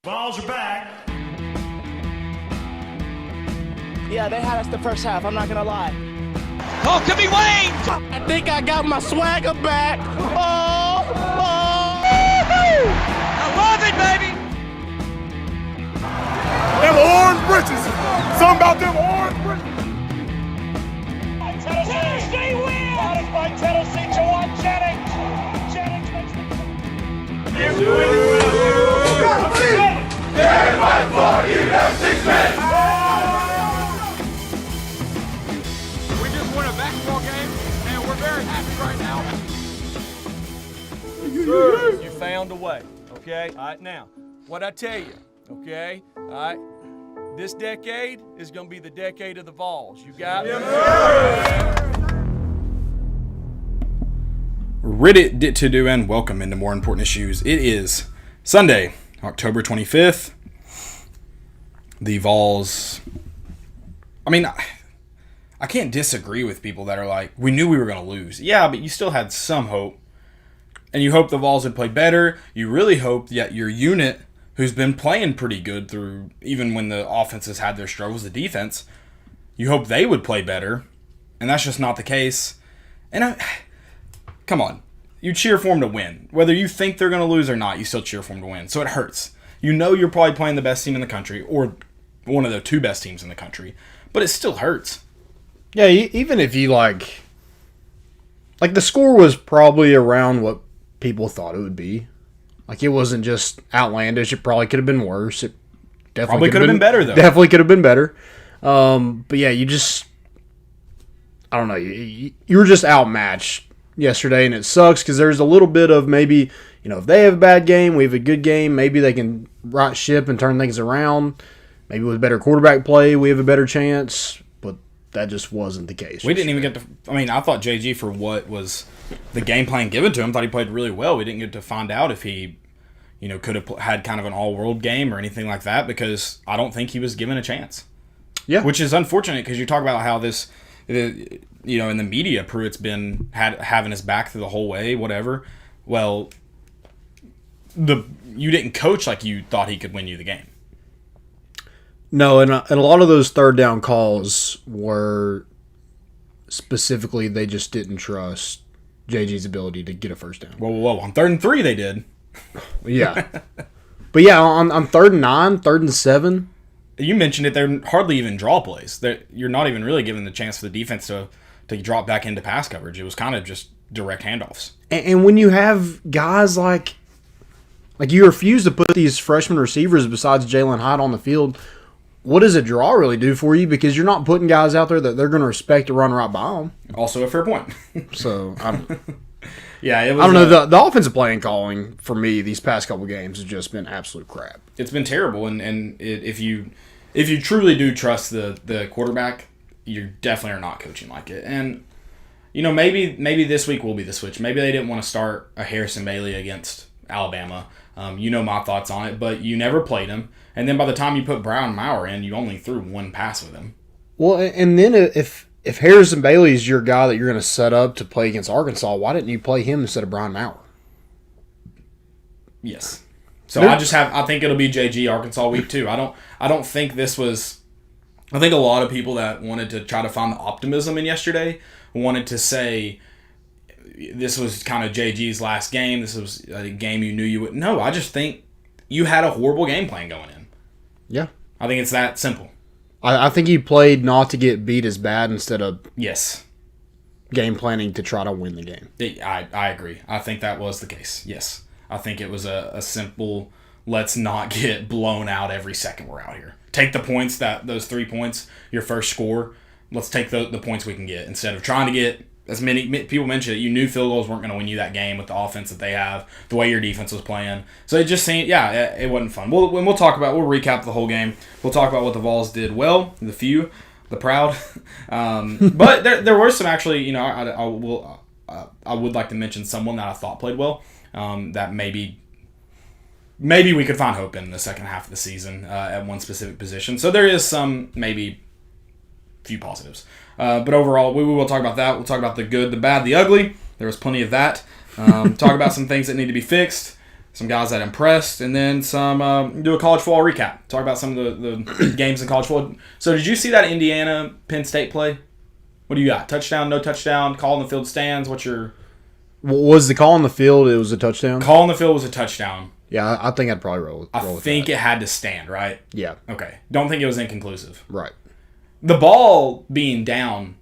Balls are back. Yeah, they had us the first half, I'm not gonna lie. Oh, could be Wayne! I think I got my swagger back. Oh! I love it, baby! Them orange britches. Something about them orange britches. Tennessee wins! That is by Tennessee to one Jennings. Jennings makes the... We just won a basketball game, and we're very happy right now. Sir, you found a way, okay? All right, now, what I tell you, okay? All right, this decade is going to be the decade of the Vols. You got it? Reddit to do and welcome into more important issues. It is Sunday, October 25th. The Vols. I mean, I can't disagree with people that are like, we knew we were going to lose. Yeah, but you still had some hope. And you hope the Vols would play better. You really hope that your unit, who's been playing pretty good through, even when the offenses had their struggles, the defense, you hope they would play better. And that's just not the case. And come on. You cheer for them to win. Whether you think they're going to lose or not, you still cheer for them to win. So it hurts. You know you're probably playing the best team in the country, or one of the two best teams in the country. But it still hurts. Yeah, even if you like the score was probably around what people thought it would be. Like, it wasn't just outlandish. It probably could have been worse. It definitely could have been better, though. Definitely could have been better. But yeah, you just, I don't know. You were just outmatched yesterday, and it sucks because there's a little bit of maybe, if they have a bad game, we have a good game, maybe they can right ship and turn things around. Maybe with better quarterback play, we have a better chance. But that just wasn't the case. We didn't even get to, I thought JG, for what was the game plan given to him, thought he played really well. We didn't get to find out if he, could have had kind of an all-world game or anything like that, because I don't think he was given a chance. Yeah. Which is unfortunate, because you talk about how this, in the media, Pruitt's been having his back through the whole way, whatever. Well, you didn't coach like you thought he could win you the game. No, and a lot of those third down calls were specifically they just didn't trust JG's ability to get a first down. Whoa. On 3rd and 3, they did. Yeah. But yeah, on 3rd and 9, 3rd and 7. You mentioned it, they're hardly even draw plays. You're not even really given the chance for the defense to drop back into pass coverage. It was kind of just direct handoffs. And when you have guys like you refuse to put these freshman receivers besides Jalen Hyde on the field, what does a draw really do for you? Because you're not putting guys out there that they're going to respect to run right by them. Also a fair point. So, yeah, it was, I don't know. The offensive playing calling for me these past couple games has just been absolute crap. It's been terrible, and if you truly do trust the quarterback, you definitely are not coaching like it. And maybe this week will be the switch. Maybe they didn't want to start a Harrison Bailey against Alabama. My thoughts on it, but you never played him. And then by the time you put Brown Maurer in, you only threw one pass with him. Well, and then if Harrison Bailey is your guy that you're going to set up to play against Arkansas, why didn't you play him instead of Brian Maurer? Yes. So I think it'll be JG Arkansas week 2. I don't think this was. I think a lot of people that wanted to try to find the optimism in yesterday wanted to say this was kind of JG's last game. This was a game you knew you would. No, I just think you had a horrible game plan going in. Yeah. I think it's that simple. I think he played not to get beat as bad instead of game planning to try to win the game. I agree. I think that was the case. Yes. I think it was a simple, let's not get blown out every second we're out here. Take the points, those 3 points, your first score. Let's take the points we can get instead of trying to get as many people mentioned it. You knew field goals weren't going to win you that game with the offense that they have, the way your defense was playing. So it just seemed, it wasn't fun. We'll recap the whole game. We'll talk about what the Vols did well, the few, the proud. But there were some actually, I would like to mention someone that I thought played well. That maybe we could find hope in the second half of the season at one specific position. So there is some maybe few positives. But overall, we will talk about that. We'll talk about the good, the bad, the ugly. There was plenty of that. Talk about some things that need to be fixed. some guys that impressed, and then some do a college football recap. Talk about some of the games in college football. So did you see that Indiana Penn State play? What do you got? Touchdown, no touchdown, call in the field stands? What's your... Was the call on the field, it was a touchdown? Call in the field was a touchdown. Yeah, I think I'd probably roll with I think it had to stand, right? Yeah. Okay. Don't think it was inconclusive. Right. The ball being down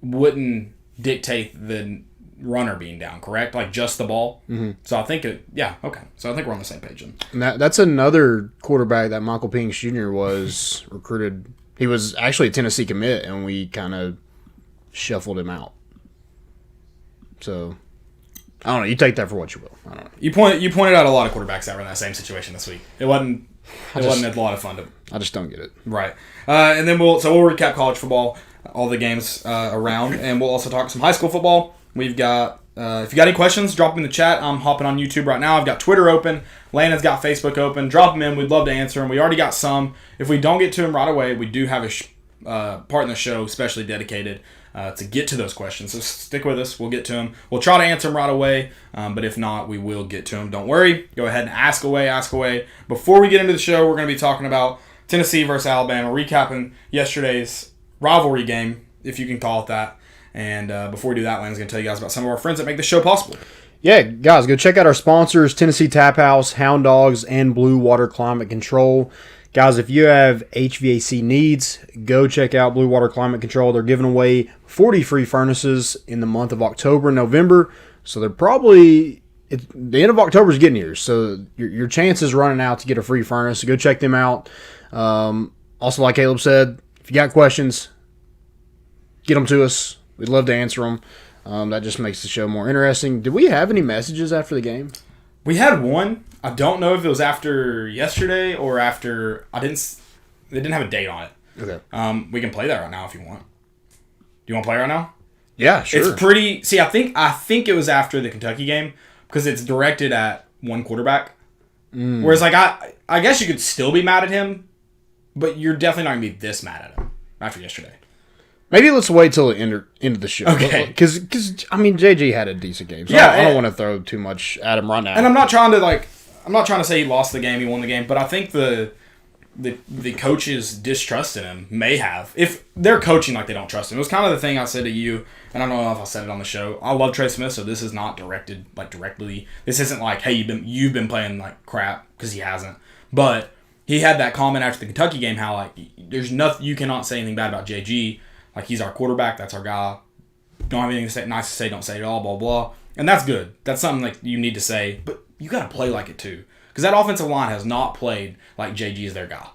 wouldn't dictate the runner being down, correct? Like just the ball? Mm-hmm. So I think okay. So I think we're on the same page then. And that's another quarterback that Michael Penix Jr. was recruited. He was actually a Tennessee commit, and we kind of shuffled him out. So... I don't know. You take that for what you will. I don't know. You pointed out a lot of quarterbacks that were in that same situation this week. It wasn't a lot of fun to. I just don't get it. Right, and then we'll recap college football, all the games around, and we'll also talk some high school football. We've got if you got any questions, drop them in the chat. I'm hopping on YouTube right now. I've got Twitter open. Landon's got Facebook open. Drop them in. We'd love to answer them. We already got some. If we don't get to them right away, we do have a part in the show specially dedicated to get to those questions. So stick with us. We'll get to them. We'll try to answer them right away, but if not, we will get to them. Don't worry. Go ahead and ask away. Before we get into the show, we're going to be talking about Tennessee versus Alabama, recapping yesterday's rivalry game, if you can call it that. And before we do that, Landon's going to tell you guys about some of our friends that make the show possible. Yeah, guys, go check out our sponsors, Tennessee Tap House, Hound Dogs, and Blue Water Climate Control. Guys, if you have HVAC needs, go check out Blue Water Climate Control. They're giving away 40 free furnaces in the month of October and November. So they're probably... the end of October is getting here. So your chance is running out to get a free furnace. So go check them out. Also, like Caleb said, if you got questions, get them to us. We'd love to answer them. That just makes the show more interesting. Did we have any messages after the game? We had one. I don't know if it was after yesterday or after. They didn't have a date on it. Okay. We can play that right now if you want. Do you want to play right now? Yeah, sure. It's pretty. See, I think it was after the Kentucky game because it's directed at one quarterback. Whereas, like, I guess you could still be mad at him, but you're definitely not gonna be this mad at him after yesterday. Maybe let's wait till the end of the show. Okay. Because I mean, JG had a decent game. So yeah, I don't want to throw too much at him right now. And I'm not trying to say he lost the game, he won the game, but I think the coach's distrust in him may have. If they're coaching like they don't trust him. It was kind of the thing I said to you, and I don't know if I said it on the show. I love Trey Smith, so this is not directed like directly. This isn't like, hey, you've been playing like crap, because he hasn't. But he had that comment after the Kentucky game how like there's nothing, you cannot say anything bad about JG. Like, he's our quarterback, that's our guy. Don't have anything nice to say, don't say it all, blah, blah. And that's good. That's something like you need to say, but you got to play like it too. Because that offensive line has not played like JG is their guy.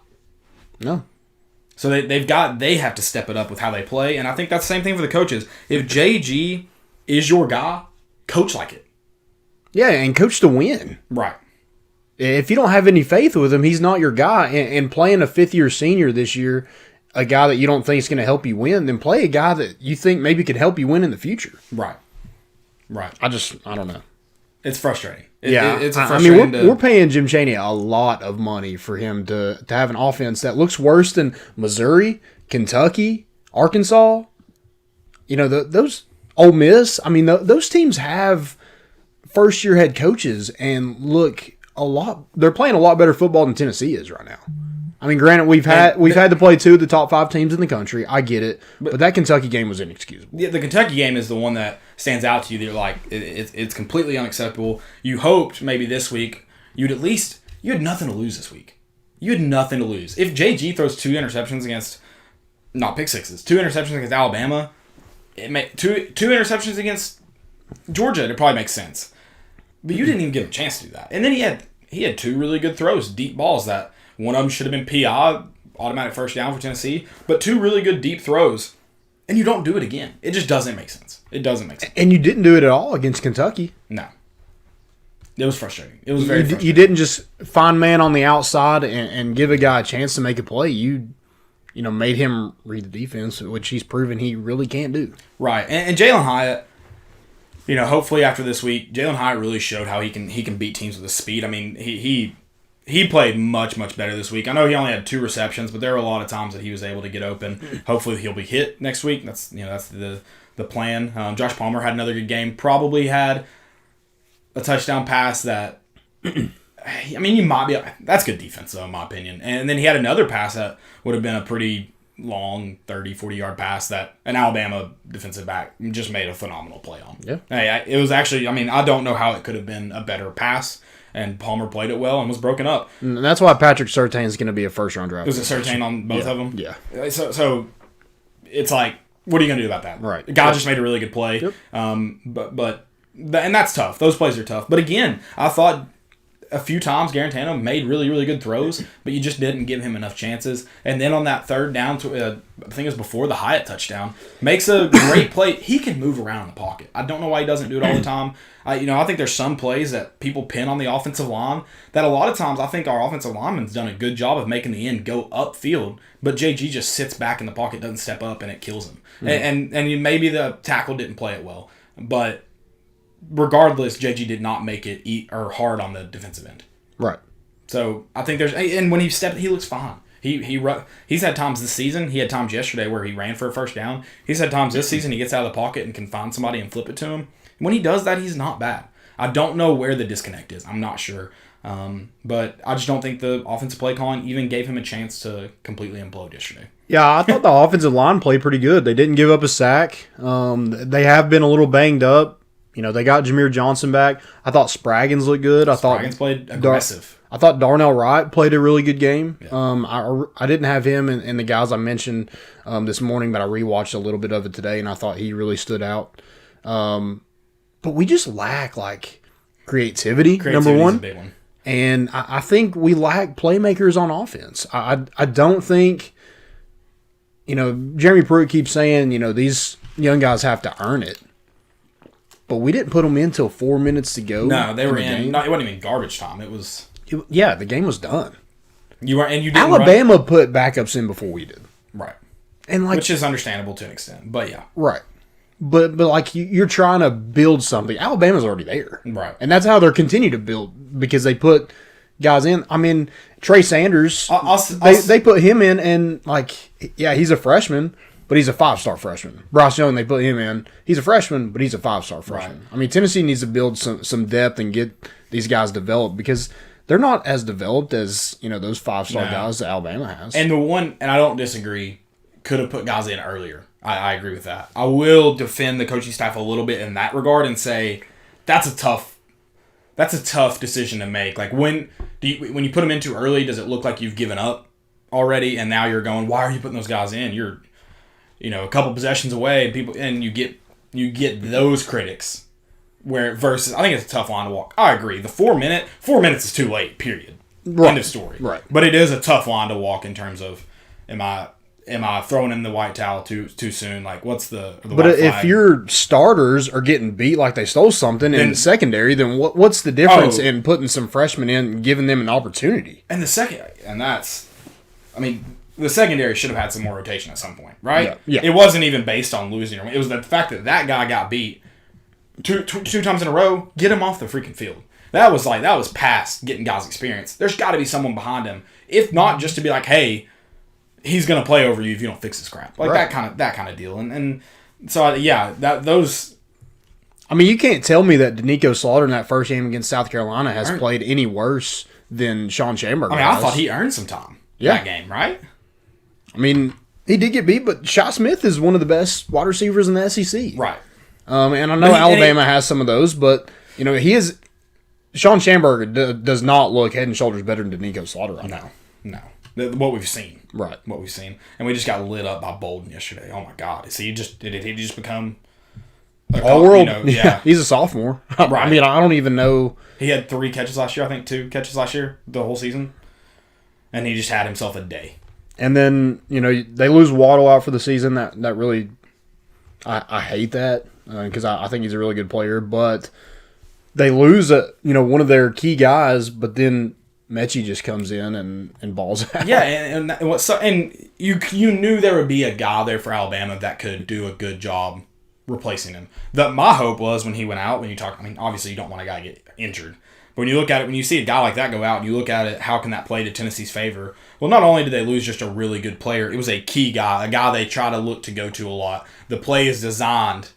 No. So they have to step it up with how they play, and I think that's the same thing for the coaches. If JG is your guy, coach like it. Yeah, and coach to win. Right. If you don't have any faith with him, he's not your guy. And playing a fifth-year senior this year, a guy that you don't think is going to help you win, then play a guy that you think maybe could help you win in the future. Right. I don't know. It's frustrating. It's frustrating. I mean, we're paying Jim Chaney a lot of money for him to have an offense that looks worse than Missouri, Kentucky, Arkansas. You know, those Ole Miss. I mean, those teams have first-year head coaches and look they're playing a lot better football than Tennessee is right now. I mean, granted, we've had to play two of the top 5 teams in the country. I get it, but that Kentucky game was inexcusable. Yeah, the Kentucky game is the one that stands out to you. They're like, it's completely unacceptable. You hoped maybe this week you had nothing to lose this week. You had nothing to lose. If JG throws 2 interceptions against, not pick sixes, 2 interceptions against Alabama, two interceptions against Georgia, it probably makes sense. But you didn't even give him a chance to do that. And then he had 2 really good throws, deep balls that. One of them should have been PI, automatic first down for Tennessee, but 2 really good deep throws, and you don't do it again. It just doesn't make sense. It doesn't make sense. And you didn't do it at all against Kentucky. No. It was frustrating. It was very frustrating. You didn't just find man on the outside and give a guy a chance to make a play. You made him read the defense, which he's proven he really can't do. Right. And Jalen Hyatt, hopefully after this week, Jalen Hyatt really showed how he can beat teams with his speed. I mean, he played much, much better this week. I know he only had 2 receptions, but there were a lot of times that he was able to get open. Hopefully he'll be hit next week. That's the plan. Josh Palmer had another good game. Probably had a touchdown pass that I mean, you might be. That's good defense, though, in my opinion. And then he had another pass that would have been a pretty long 30, 40-yard pass that an Alabama defensive back just made a phenomenal play on. Yeah. Hey, it was actually, I mean, I don't know how it could have been a better pass, and Palmer played it well and was broken up. And that's why Patrick Surtain is going to be a first-round draft. Was it Surtain on both of them? Yeah. So it's like, what are you going to do about that? Right. The guy just made a really good play. Yep. And that's tough. Those plays are tough. But again, I thought a few times Garantano made really, really good throws, but you just didn't give him enough chances. And then on that third down, I think it was before the Hyatt touchdown, makes a great play. He can move around in the pocket. I don't know why he doesn't do it all the time. I think there's some plays that people pin on the offensive line that a lot of times I think our offensive lineman's done a good job of making the end go upfield, but JG just sits back in the pocket, doesn't step up, and it kills him. Mm-hmm. And maybe the tackle didn't play it well, but regardless, JG did not make it hard on the defensive end. Right. So I think and when he looks fine. He's had times this season. He had times yesterday where he ran for a first down. He's had times this season he gets out of the pocket and can find somebody and flip it to him. When he does that, he's not bad. I don't know where the disconnect is. I'm not sure. But I just don't think the offensive play calling even gave him a chance to completely implode yesterday. Yeah, I thought the offensive line played pretty good. They didn't give up a sack. They have been a little banged up. They got Jameer Johnson back. I thought Spraggins looked good. Spraggins played aggressive. I thought Darnell Wright played a really good game. Yeah. I didn't have him and the guys I mentioned this morning, but I rewatched a little bit of it today, and I thought he really stood out. But we just lack creativity. Number one, is a big one. And I think we lack playmakers on offense. I don't think Jeremy Pruitt keeps saying these young guys have to earn it. But we didn't put them in until 4 minutes to go. No, they were in. No, it wasn't even garbage time. It was. Yeah, the game was done. You didn't Alabama put backups in before we did. Right. And which is understandable to an extent, but yeah. Right. But you're trying to build something. Alabama's already there. Right. And that's how they're continue to build because they put guys in. I mean, Trey Sanders, they put him in and he's a freshman. But he's a 5-star freshman. Bryce Young, they put him in. He's a freshman, but he's a 5-star freshman. Right. I mean, Tennessee needs to build some depth and get these guys developed because they're not as developed as those 5-star guys that Alabama has. And I don't disagree, could have put guys in earlier. I agree with that. I will defend the coaching staff a little bit in that regard and say that's a tough decision to make. Like when you put them in too early, does it look like you've given up already? And now you're going, why are you putting those guys in? You're a couple possessions away, and you get those critics. Versus, I think it's a tough line to walk. I agree. The 4 minutes is too late. Period. Right. End of story. Right. But it is a tough line to walk in terms of, am I throwing in the white towel too soon? Like, what's the But white if flag? your starters are getting beat like they stole something in the secondary, then what's the difference in putting some freshmen in and giving them an opportunity? And the secondary should have had some more rotation at some point, right? Yeah. It wasn't even based on losing. It was the fact that guy got beat two times in a row. Get him off the freaking field. That was past getting guys experience. There's got to be someone behind him, if not just to be like, hey, he's gonna play over you if you don't fix this crap, that kind of deal. And so those. I mean, you can't tell me that Danico Slaughter in that first game against South Carolina has played any worse than Sean Chamberlain. I thought he earned some time that game, right? I mean, he did get beat, but Shi Smith is one of the best wide receivers in the SEC. Right. And I know Alabama has some of those, but, he is... Sean Schamberger does not look head and shoulders better than Danico Slaughter right now. No. What we've seen. Right. What we've seen. And we just got lit up by Bolden yesterday. Oh, my God. Did he just become... All world? Yeah. He's a sophomore. Right. I mean, I don't even know... He had 3 catches last year, I think 2 catches last year, the whole season. And he just had himself a day. And then, they lose Waddle out for the season. That really, I hate that because I think he's a really good player. But they lose one of their key guys, but then Mechie just comes in and balls out. Yeah, and you knew there would be a guy there for Alabama that could do a good job replacing him. My hope was when he went out, obviously you don't want a guy to get injured. But when you look at it, when you see a guy like that go out, and you look at it, how can that play to Tennessee's favor? Well, not only did they lose just a really good player, it was a key guy, a guy they try to look to go to a lot. The play is designed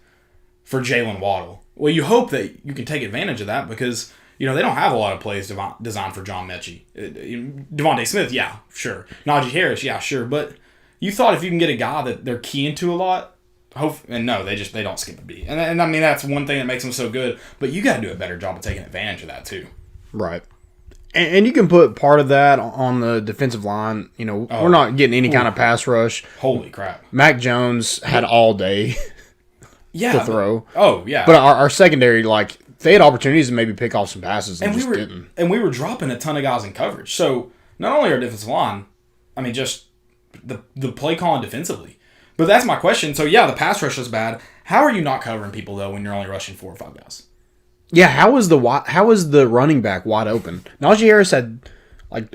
for Jalen Waddle. Well, you hope that you can take advantage of that because, they don't have a lot of plays designed for John Mechie. Devontae Smith, yeah, sure. Najee Harris, yeah, sure. But you thought if you can get a guy that they're keying to a lot, and no, they don't skip a beat. And I mean, that's one thing that makes them so good. But you got to do a better job of taking advantage of that too. Right. And you can put part of that on the defensive line. We're not getting any kind of pass rush. Holy crap. Mac Jones had all day to throw. Yeah. But our secondary, they had opportunities to maybe pick off some passes and just didn't. And we were dropping a ton of guys in coverage. So not only our defensive line, I mean, just the play calling defensively. But that's my question. So, yeah, the pass rush was bad. How are you not covering people, though, when you're only rushing 4 or 5 guys? Yeah, how was the running back wide open? Najee Harris had,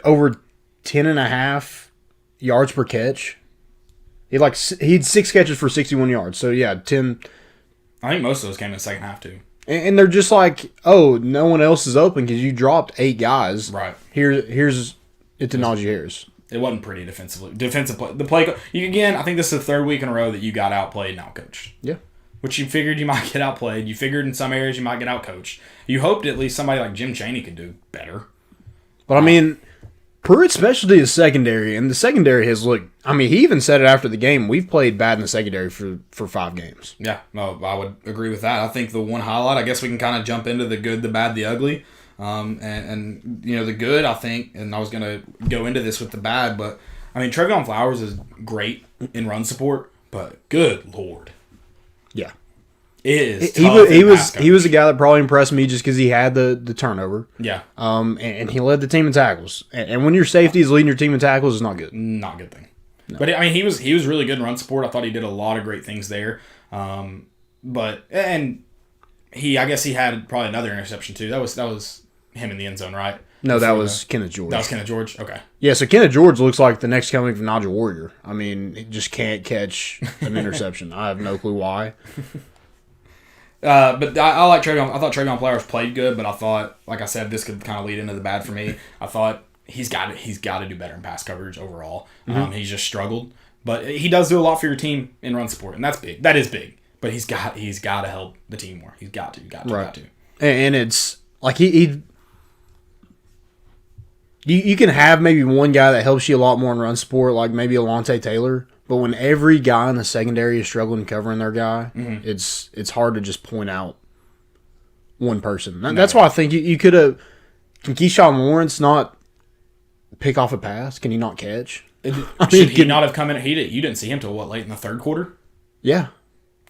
over 10.5 yards per catch. He had 6 catches for 61 yards. So, yeah, 10. I think most of those came in the second half, too. And they're just no one else is open because you dropped 8 guys. Right. Here's it to Najee Harris. It wasn't pretty defensively. Defensive play. The play. Again, I think this is the 3rd week in a row that you got outplayed and outcoached. Yeah. Which you figured you might get outplayed. You figured in some areas you might get outcoached. You hoped at least somebody like Jim Chaney could do better. But, I mean, Pruitt's specialty is secondary, and the secondary has looked... I mean, he even said it after the game. We've played bad in the secondary for 5 games. Yeah, no, I would agree with that. I think the one highlight, I guess we can kind of jump into the good, the bad, the ugly. And the good, I think, and I was going to go into this with the bad, but, I mean, Trevion Flowers is great in run support, but good Lord. Yeah. It is he was a guy that probably impressed me just because he had the turnover. Yeah. And he led the team in tackles. And when your safety is leading your team in tackles, it's not good. Not a good thing. No. But, I mean, he was really good in run support. I thought he did a lot of great things there. I guess he had probably another interception, too. That was him in the end zone, right? No, that was Kenneth George. That was Kenneth George? Okay. Yeah, so Kenneth George looks like the next coming of Nigel Warrior. I mean, he just can't catch an interception. I have no clue why. But I like Trevion. I thought Trevion Flowers played good, but I thought, like I said, this could kind of lead into the bad for me. I thought he's got to do better in pass coverage overall. Mm-hmm. He's just struggled. But he does do a lot for your team in run support, and that's big. That is big. But he's got to help the team more. He's got to. And it's like you can have maybe one guy that helps you a lot more in run support, like maybe Alontae Taylor. But when every guy in the secondary is struggling covering their guy, mm-hmm. it's hard to just point out one person. That's why I think you could have. Can Keyshawn Lawrence not pick off a pass? Can he not catch? Should he not have come in? You didn't see him till late in the 3rd quarter? Yeah.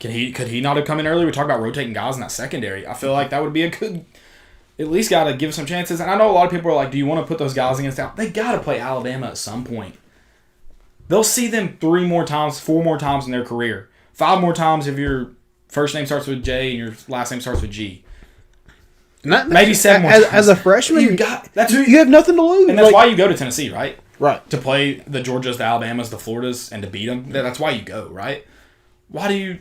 Could he not have come in early? We talked about rotating guys in that secondary. I feel like that would be a good. At least got to give some chances. And I know a lot of people are like, do you want to put those guys against Alabama? They got to play Alabama at some point. They'll see them 4 more times in their career. 5 more times if your first name starts with J and your last name starts with G. Maybe 7 more times. As a freshman, you have nothing to lose. And that's why you go to Tennessee, right? Right. To play the Georgias, the Alabamas, the Floridas, and to beat them. That's why you go, right? Why do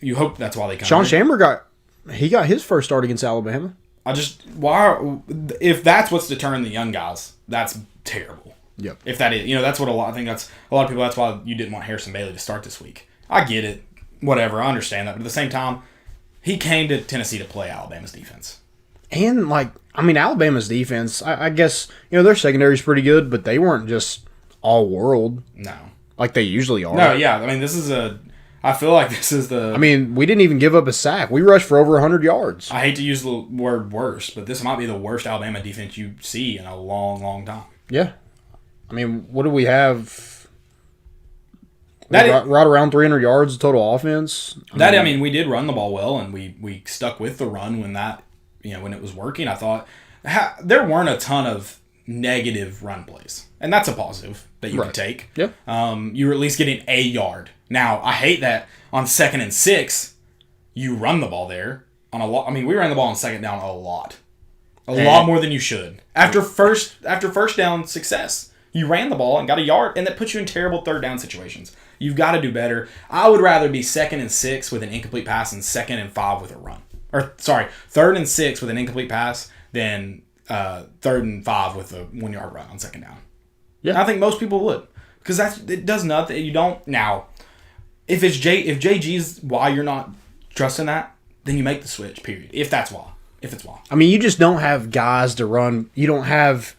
you hope that's why they come Sean Chamber got his first start against Alabama. If that's what's deterring the young guys, that's terrible. Yep. If that is, that's what I think that's a lot of people, that's why you didn't want Harrison Bailey to start this week. I get it. Whatever. I understand that. But at the same time, he came to Tennessee to play Alabama's defense. And, Alabama's defense, I guess, their secondary is pretty good, but they weren't just all world. No. Like they usually are. No, yeah. I mean, I feel like this is the... I mean, we didn't even give up a sack. We rushed for over 100 yards. I hate to use the word worse, but this might be the worst Alabama defense you see in a long, long time. Yeah. I mean, what do we have? Right around 300 yards of total offense. I mean, we did run the ball well, and we stuck with the run when when it was working. I thought there weren't a ton of negative run plays, and that's a positive that you can take. Yeah. You were at least getting a yard. Now, I hate that on 2nd and 6, you run the ball there on a lot. I mean, we ran the ball on 2nd down a lot more than you should. After first down success. You ran the ball and got a yard, and that puts you in terrible 3rd down situations. You've got to do better. I would rather be 2nd and 6 with an incomplete pass and 2nd and 5 with a run. 3rd and 6 with an incomplete pass than 3rd and 5 with a 1-yard run on 2nd down. Yeah, and I think most people would, because it does nothing. You don't now. If JG's why you're not trusting that, then you make the switch. Period. If that's why. if it's long. I mean, you just don't have guys to run. You don't have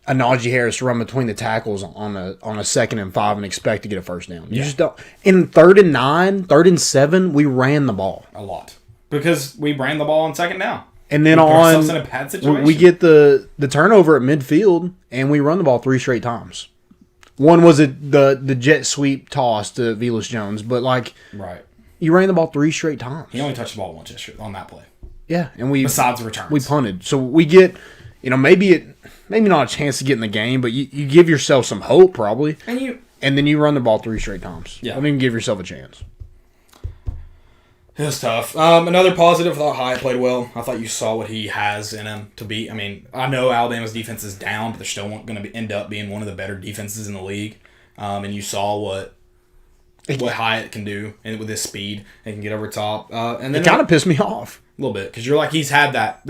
a Najee Harris to run between the tackles on a 2nd and 5 and expect to get a first down. You just don't. In 3rd and 9, 3rd and 7, we ran the ball A lot. Because we ran the ball on 2nd down. and then We put on ourselves in a bad situation. we get the turnover at midfield and we run the ball 3 straight times. One was the jet sweep toss to Velus Jones, but like Right. you ran the ball 3 straight times. He only touched the ball once yesterday on that play. Yeah, and we Besides returns. we punted. So we get, maybe not a chance to get in the game, but you give yourself some hope probably. And then you run the ball 3 straight times. Yeah. I mean, give yourself a chance. It was tough. Another positive, I thought Hyatt played well. I thought you saw what he has in him to be. I mean, I know Alabama's defense is down, but they're still going to end up being one of the better defenses in the league. And you saw what Hyatt can do and with his speed and can get over top. And then It kind of pissed me off. a little bit because you're like, he's had that.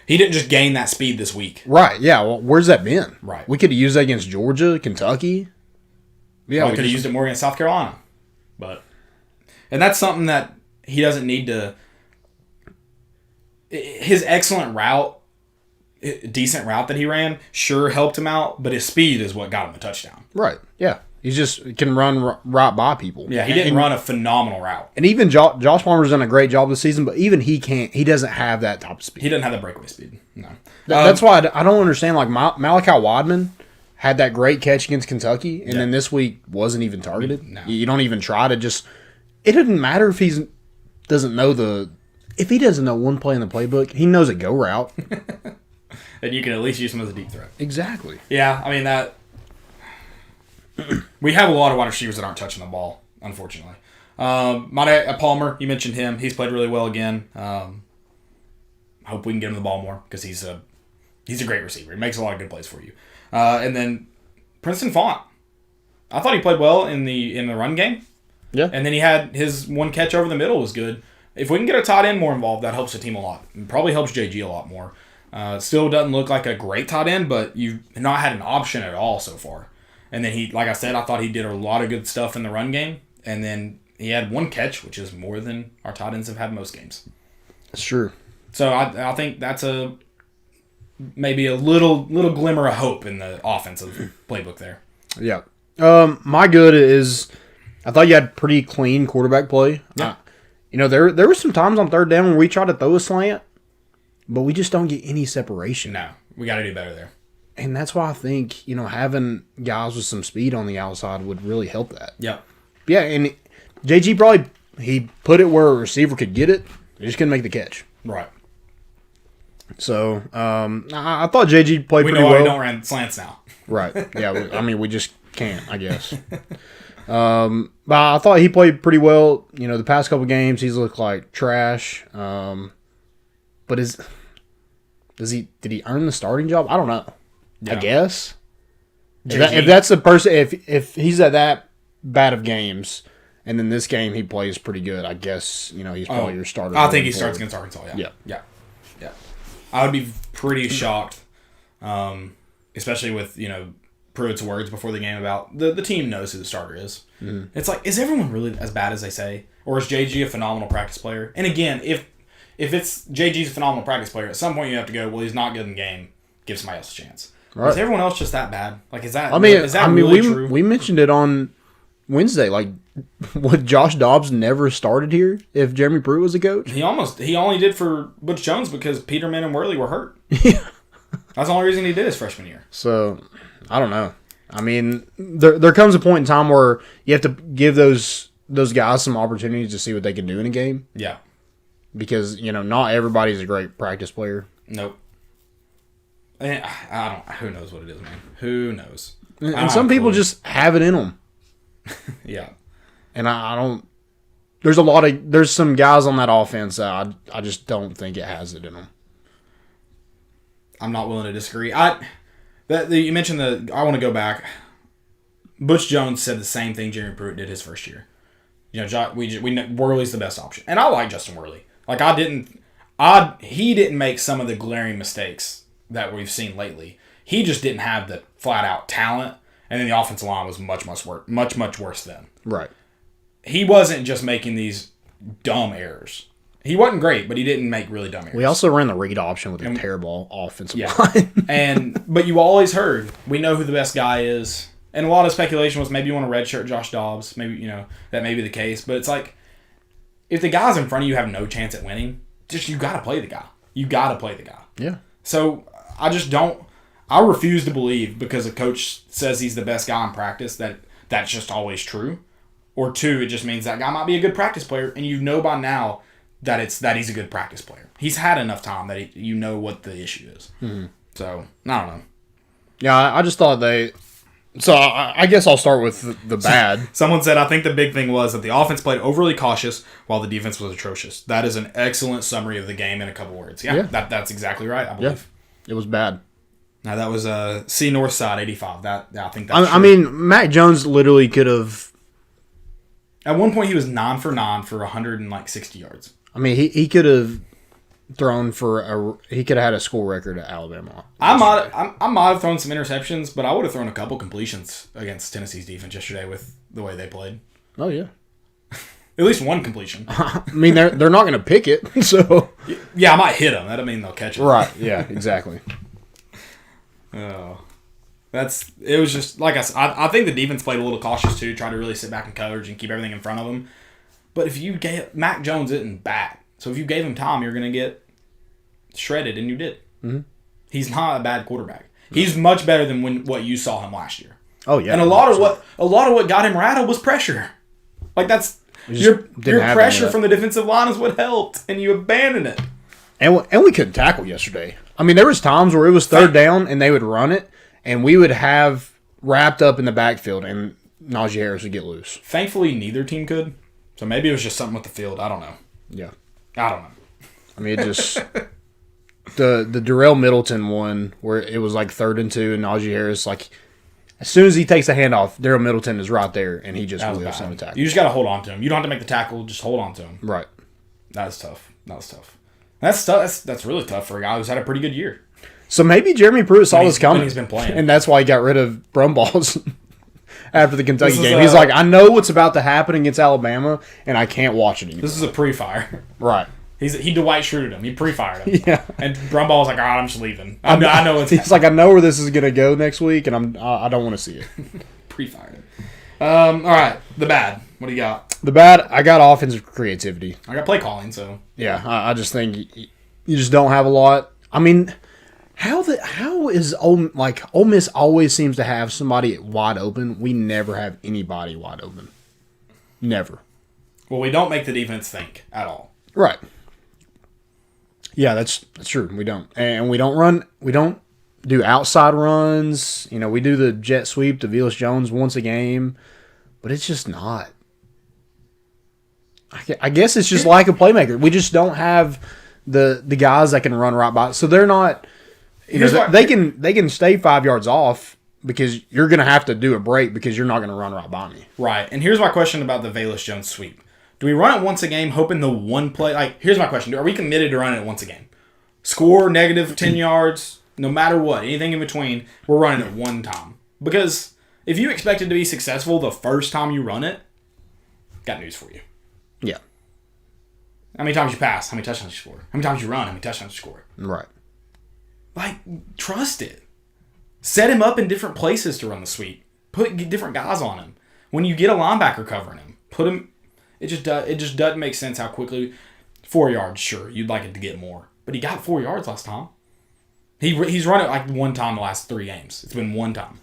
He didn't just gain that speed this week. Right, yeah. Well, where's that been? Right. We could have used that against Georgia, Kentucky. Yeah, We could have used it more against South Carolina. And that's something that he doesn't need to. His excellent route, decent route that he ran, sure helped him out, but his speed is what got him the touchdown. Right, yeah. He just can run right by people. Yeah, he didn't run a phenomenal route. And even Josh Palmer's done a great job this season, but even he doesn't have that top speed. He doesn't have the breakaway speed. No. That's why I don't understand. Like Malachi Wadman had that great catch against Kentucky, and then this week wasn't even targeted. No. You don't even try to just. It doesn't matter if he doesn't know if he doesn't know one play in the playbook, he knows a go route. And you can at least use him as a deep threat. Exactly. Yeah, I mean that. We have a lot of wide receivers that aren't touching the ball, unfortunately. Palmer, you mentioned him. He's played really well again. Hope we can get him the ball more because he's a great receiver. He makes a lot of good plays for you. And then Princeton Font. I thought he played well in the run game. Yeah. And then he had his one catch over the middle was good. If we can get a tight end more involved, that helps the team a lot. It probably helps JG a lot more. Still doesn't look like a great tight end, but you've not had an option at all so far. And then like I said, I thought he did a lot of good stuff in the run game. And then he had one catch, which is more than our tight ends have had most games. That's true. So I think that's maybe a little glimmer of hope in the offensive playbook there. Yeah. My good is I thought you had pretty clean quarterback play. Yeah. There were some times on 3rd down where we tried to throw a slant, but we just don't get any separation. No, we got to do better there. And that's why I think, having guys with some speed on the outside would really help that. Yep. Yeah, and JG he put it where a receiver could get it. He just couldn't make the catch. Right. So, I thought JG played We pretty know why well. we don't run slants now. Right. Yeah, we just can't, I guess. But I thought he played pretty well. The past couple games he's looked like trash. But did he earn the starting job? I don't know. Yeah. I guess. JG. If that's the person, if he's at that bad of games, and then this game he plays pretty good, I guess he's probably your starter. I think he moving starts forward. against Arkansas. Yeah. Yeah. I would be pretty shocked, especially with Pruitt's words before the game about the team knows who the starter is. Mm-hmm. It's like, is everyone really as bad as they say, or is JG a phenomenal practice player? And again, if it's JG's a phenomenal practice player, at some point you have to go, well, he's not good in the game. Give somebody else a chance. Right. Is everyone else just that bad? Like, is that? Really true? We mentioned it on Wednesday. Like, would Josh Dobbs never started here if Jeremy Pruitt was a coach? He only did for Butch Jones because Peterman and Worley were hurt. Yeah. That's the only reason he did his freshman year. So, I don't know. I mean, there comes a point in time where you have to give those guys some opportunities to see what they can do in a game. Yeah. Because, not everybody's a great practice player. Nope. Who knows what it is, man? Who knows? And some people just have it in them. Yeah. And I don't. There's some guys on that offense that I just don't think it has it in them. I'm not willing to disagree. You mentioned I want to go back. Butch Jones said the same thing Jeremy Pruitt did his first year. Worley's the best option, and I like Justin Worley. Like he didn't make some of the glaring mistakes that we've seen lately. He just didn't have the flat out talent, and then the offensive line was much worse then. Right. He wasn't just making these dumb errors. He wasn't great, but he didn't make really dumb errors. We also ran the read option with a terrible offensive Yeah. line. But you always heard, we know who the best guy is. And a lot of speculation was maybe you want to redshirt Josh Dobbs. Maybe, that may be the case. But it's like, if the guys in front of you have no chance at winning, you got to play the guy. You got to play the guy. Yeah. So I refuse to believe because a coach says he's the best guy in practice that's just always true. Or two, it just means that guy might be a good practice player, and you know by now that he's a good practice player. He's had enough time that you know what the issue is. Mm-hmm. So, I don't know. Yeah, I just thought So, I guess I'll start with the bad. Someone said, I think the big thing was that the offense played overly cautious while the defense was atrocious. That is an excellent summary of the game in a couple words. Yeah. That's exactly right, I believe. Yeah, it was bad. Now, that was C Northside 85. I think that's I mean, Mac Jones literally could have... At one point, he was 9 for 9 for 160 yards. I mean, he could have thrown he could have had a school record at Alabama. I might have thrown some interceptions, but I would have thrown a couple completions against Tennessee's defense yesterday with the way they played. Oh yeah, at least one completion. I mean, they're not going to pick it, so yeah, I might hit them. That doesn't mean they'll catch it. Right? Yeah, exactly. Oh, it was just like I said. I think the defense played a little cautious too, trying to really sit back in coverage and keep everything in front of them. But if you gave Mac Jones isn't bad, so if you gave him time, you're going to get shredded, and you did. Mm-hmm. He's not a bad quarterback. He's much better than what you saw him last year. Oh yeah, and a lot of what got him rattled was pressure. Like that's your pressure from the defensive line is what helped, and you abandoned it. And we couldn't tackle yesterday. I mean, there was times where it was third down, and they would run it, and we would have wrapped up in the backfield, and Najee Harris would get loose. Thankfully, neither team could. So maybe it was just something with the field. I don't know. Yeah. I don't know. I mean, it just... the Darrell Middleton one, where it was like 3rd and 2, and Najee Harris, like, as soon as he takes the handoff, Darrell Middleton is right there, and he just whiffs on the tackle. You just got to hold on to him. You don't have to make the tackle. Just hold on to him. Right. That's tough. That's really tough for a guy who's had a pretty good year. So maybe Jeremy Pruitt saw this coming. He's been playing. And that's why he got rid of Brumballs after the Kentucky game. He's like, I know what's about to happen against Alabama, and I can't watch it anymore. This is a pre-fire. Right. He Dwight Schruded him. He pre-fired him. Yeah. And Brumball was like, all right, I'm just leaving. I know it's... He's like, I know where this is going to go next week, and I don't want to see it. Pre-fired him. All right. The bad. What do you got? The bad, I got offensive creativity. I got play calling, so... Yeah, I just think you just don't have a lot. I mean... How is Ole Miss always seems to have somebody wide open? We never have anybody wide open. Never. Well, we don't make the defense think at all. Right. Yeah, that's true. We don't. And we don't do outside runs. We do the jet sweep to Velus Jones once a game, but it's just not. I guess it's just like a playmaker. We just don't have the guys that can run right by. So they're not. They can stay 5 yards off because you're going to have to do a break because you're not going to run right by me. Right. And here's my question about the Velus Jones sweep. Do we run it once a game hoping the one play... here's my question. Are we committed to running it once a game? Score negative 10 yards, no matter what, anything in between, we're running it one time. Because if you expect it to be successful the first time you run it, got news for you. Yeah. How many times you pass? How many touchdowns you score? How many times you run? How many touchdowns you score? Right. Trust it. Set him up in different places to run the sweep. Put different guys on him. When you get a linebacker covering him, put him. It just doesn't make sense how quickly. 4 yards, sure, you'd like it to get more, but he got 4 yards last time. He's run it one time the last 3 games. It's been one time.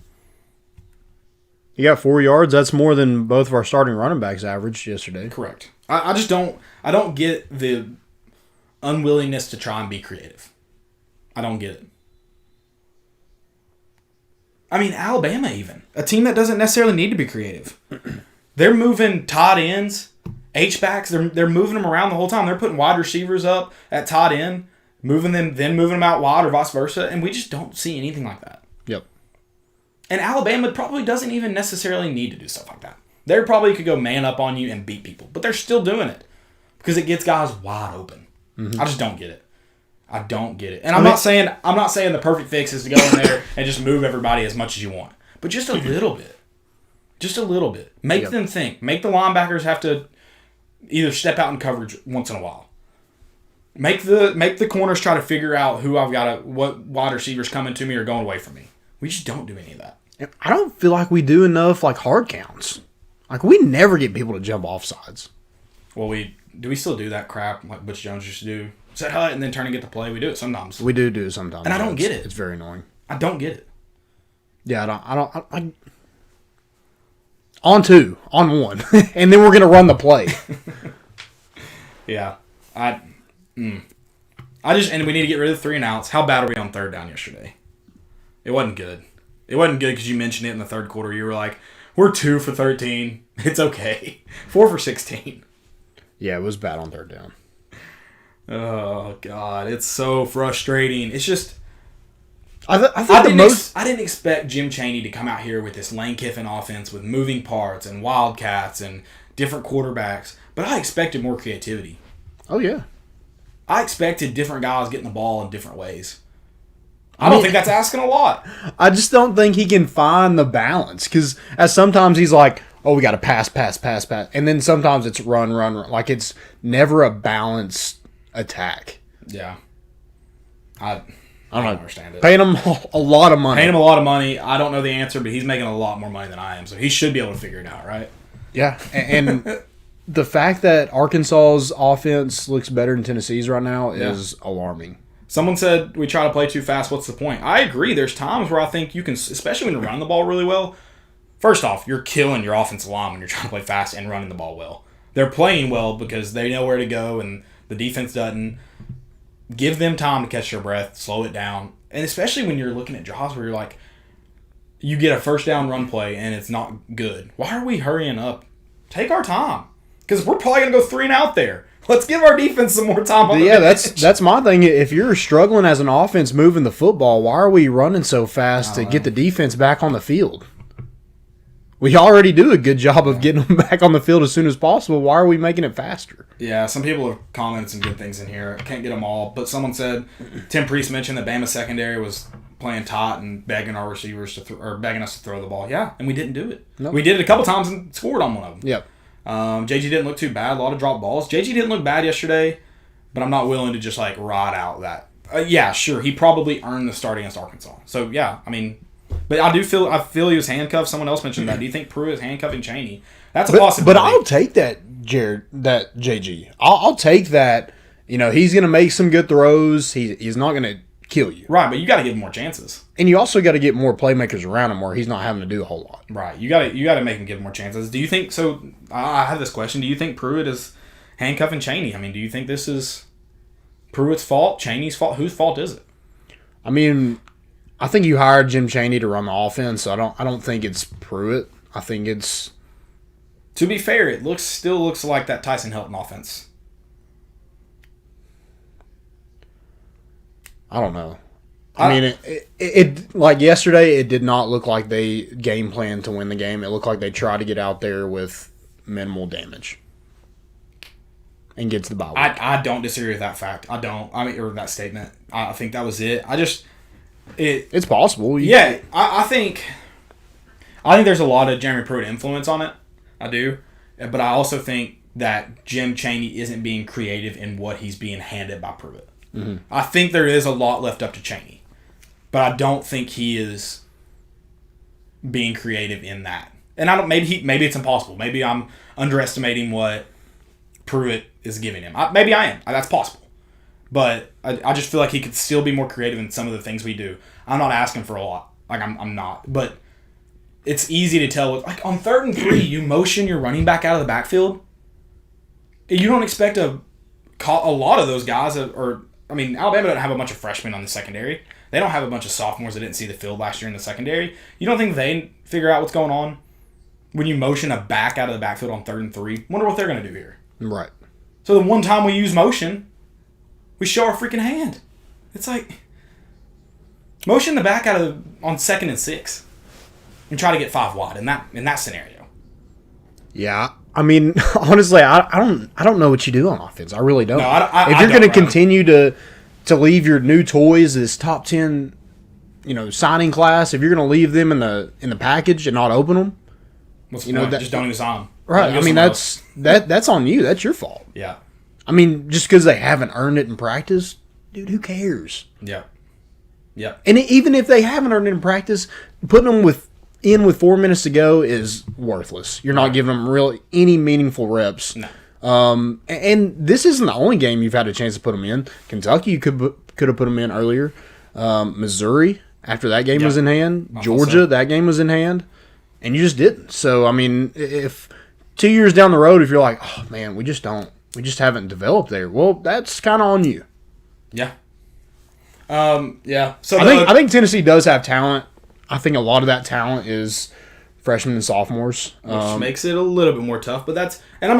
He got 4 yards. That's more than both of our starting running backs averaged yesterday. Correct. I just don't. I don't get the unwillingness to try and be creative. I don't get it. I mean, Alabama even. A team that doesn't necessarily need to be creative. They're moving tight ends, H-backs. They're moving them around the whole time. They're putting wide receivers up at tight end, moving them out wide or vice versa, and we just don't see anything like that. Yep. And Alabama probably doesn't even necessarily need to do stuff like that. They probably could go man up on you and beat people, but they're still doing it because it gets guys wide open. Mm-hmm. I just don't get it. I don't get it. And I'm not saying the perfect fix is to go in there and just move everybody as much as you want. But just a little bit. Just a little bit. Make them think. Make the linebackers have to either step out in coverage once in a while. Make the corners try to figure out who I've got what wide receivers coming to me or going away from me. We just don't do any of that. I don't feel like we do enough like hard counts. Like we never get people to jump off sides. Well, do we still do that crap like Butch Jones used to do? Set hut and then turn and get the play. We do it sometimes. We do it sometimes. And I don't get it. It's very annoying. I don't get it. Yeah, on one, and then we're gonna run the play. Yeah, and we need to get rid of the 3 and outs. How bad are we on third down yesterday? It wasn't good. It wasn't good because you mentioned it in the third quarter. You were like, "We're 2 for 13. It's okay. 4 for 16." Yeah, it was bad on third down. Oh God, it's so frustrating. It's just. I didn't expect Jim Chaney to come out here with this Lane Kiffin offense with moving parts and wildcats and different quarterbacks, but I expected more creativity. Oh, yeah. I expected different guys getting the ball in different ways. I don't think that's asking a lot. I just don't think he can find the balance because as sometimes he's like, oh, we got to pass. And then sometimes it's run. Like it's never a balanced attack. Yeah. I don't understand it. Paying him a lot of money. I don't know the answer, but he's making a lot more money than I am, so he should be able to figure it out, right? Yeah, and the fact that Arkansas's offense looks better than Tennessee's right now is alarming. Someone said we try to play too fast. What's the point? I agree. There's times where I think you can, especially when you're running the ball really well. First off, you're killing your offensive line when you're trying to play fast and running the ball well. They're playing well because they know where to go, and the defense doesn't. Give them time to catch their breath, slow it down. And especially when you're looking at draws where you're like, you get a first down run play and it's not good. Why are we hurrying up? Take our time. Because we're probably going to go 3 and out there. Let's give our defense some more time on the bench. that's my thing. If you're struggling as an offense moving the football, why are we running so fast to get the defense back on the field? We already do a good job of getting them back on the field as soon as possible. Why are we making it faster? Yeah, some people have commented some good things in here. I can't get them all, but someone said Tim Priest mentioned that Bama secondary was playing taut and begging our receivers begging us to throw the ball. Yeah, and we didn't do it. Nope. We did it a couple times and scored on one of them. Yep. JG didn't look too bad. A lot of drop balls. JG didn't look bad yesterday, but I'm not willing to just like ride out that. Yeah, sure, he probably earned the start against Arkansas. So yeah, I mean. But I feel he was handcuffed. Someone else mentioned that. Do you think Pruitt is handcuffing Chaney? That's a possibility. But I'll take that, Jared. That JG. I'll take that. You know, he's going to make some good throws. He's not going to kill you. Right, but you got to give him more chances. And you also got to get more playmakers around him where he's not having to do a whole lot. Right, you got to make him give him more chances. Do you think so? I have this question. Do you think Pruitt is handcuffing Chaney? I mean, do you think this is Pruitt's fault? Chaney's fault? Whose fault is it? I mean, I think you hired Jim Chaney to run the offense. So I don't think it's Pruitt. I think it's. To be fair, it still looks like that Tyson Hilton offense. I don't know. I mean, it like yesterday, it did not look like they game planned to win the game. It looked like they tried to get out there with minimal damage and get to the bye week. I don't disagree with that fact. I don't. I mean, or that statement. I think that was it. It's possible. I think there's a lot of Jeremy Pruitt influence on it. I do. But I also think that Jim Chaney isn't being creative in what he's being handed by Pruitt. Mm-hmm. I think there is a lot left up to Chaney. But I don't think he is being creative in that. And maybe it's impossible. Maybe I'm underestimating what Pruitt is giving him. Maybe I am. That's possible. But I just feel like he could still be more creative in some of the things we do. I'm not asking for a lot. Like, I'm not. But it's easy to tell. Like, on 3rd and 3, you motion your running back out of the backfield. You don't expect a lot of those guys. Alabama doesn't have a bunch of freshmen on the secondary. They don't have a bunch of sophomores that didn't see the field last year in the secondary. You don't think they figure out what's going on when you motion a back out of the backfield on 3rd and 3? Wonder what they're going to do here. Right. So the one time we use motion, we show our freaking hand. It's like, motion the back out of on 2nd and 6 and try to get 5 wide in that scenario. Yeah, I mean, honestly, I don't know what you do on offense. I really don't. No, if you're going to continue to leave your new toys, this top 10, signing class, if you're going to leave them in the package and not open them, just don't even sign them. Right. I mean, that's on you. That's your fault. Yeah. I mean, just because they haven't earned it in practice, dude, who cares? Yep. Yep. And even if they haven't earned it in practice, putting them with 4 minutes to go is worthless. You're not giving them really any meaningful reps. No. And this isn't the only game you've had a chance to put them in. Kentucky, you could have put them in earlier. Missouri, after that game was in hand. Georgia, that game was in hand. And you just didn't. So, I mean, if 2 years down the road, if you're like, oh, man, we just haven't developed there. Well, that's kind of on you. Yeah. Yeah. So I think Tennessee does have talent. I think a lot of that talent is freshmen and sophomores. Which makes it a little bit more tough. But that's – and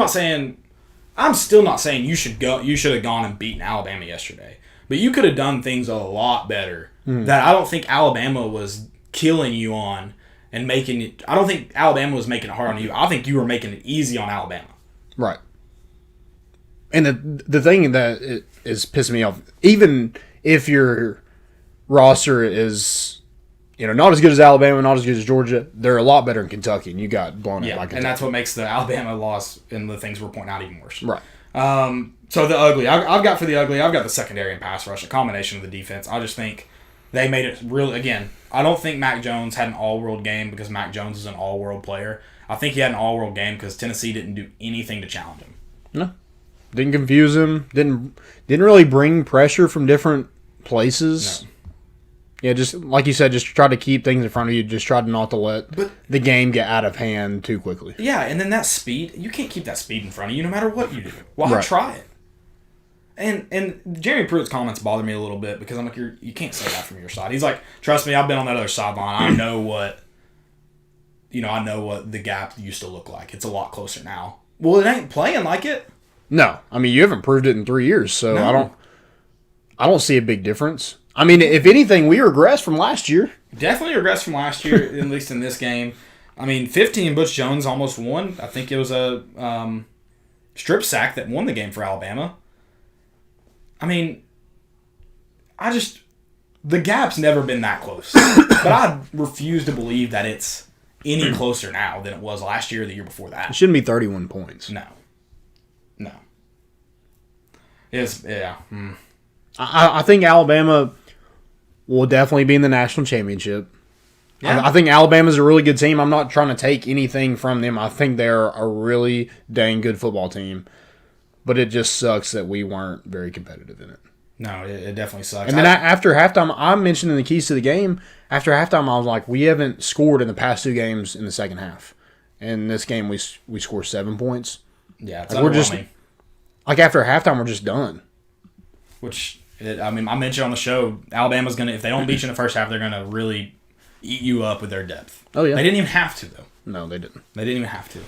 I'm still not saying you should have gone and beaten Alabama yesterday. But you could have done things a lot better that I don't think Alabama was killing you on and making it – I don't think Alabama was making it hard on you. I think you were making it easy on Alabama. Right. And the thing that is pissing me off, even if your roster is, not as good as Alabama, not as good as Georgia, they're a lot better in Kentucky, and you got blown out by Kentucky. And that's what makes the Alabama loss and the things we're pointing out even worse. Right. So the ugly, I've got the secondary and pass rush, a combination of the defense. I just think they made it really, again, I don't think Mac Jones had an all-world game because Mac Jones is an all-world player. I think he had an all-world game because Tennessee didn't do anything to challenge him. No. Didn't confuse him. Didn't really bring pressure from different places. No. Yeah, just like you said, just try to keep things in front of you. Just try not to let the game get out of hand too quickly. Yeah, and then that speed, you can't keep that speed in front of you no matter what you do. Why try it? And Jeremy Pruitt's comments bother me a little bit because I'm like, you can't say that from your side. He's like, trust me, I've been on that other sideline. I know what the gap used to look like. It's a lot closer now. Well, it ain't playing like it. No, I mean you haven't proved it in 3 years, so No. I don't see a big difference. I mean, if anything, we regressed from last year. Definitely regressed from last year, at least in this game. I mean, 15, Butch Jones almost won. I think it was a strip sack that won the game for Alabama. I mean, the gap's never been that close. But I refuse to believe that it's any closer now than it was last year or the year before that. It shouldn't be 31 points. No. Yeah. I think Alabama will definitely be in the national championship. Yeah. I think Alabama's a really good team. I'm not trying to take anything from them. I think they're a really dang good football team. But it just sucks that we weren't very competitive in it. No, it definitely sucks. And then after halftime, I mentioned in the keys to the game, after halftime I was like, we haven't scored in the past 2 games in the second half. And this game we scored 7 points. Yeah, it's underwhelming. After halftime, we're just done. I mentioned on the show, Alabama's going to, if they don't beat you in the first half, they're going to really eat you up with their depth. Oh, yeah. They didn't even have to, though. No, they didn't. They didn't even have to.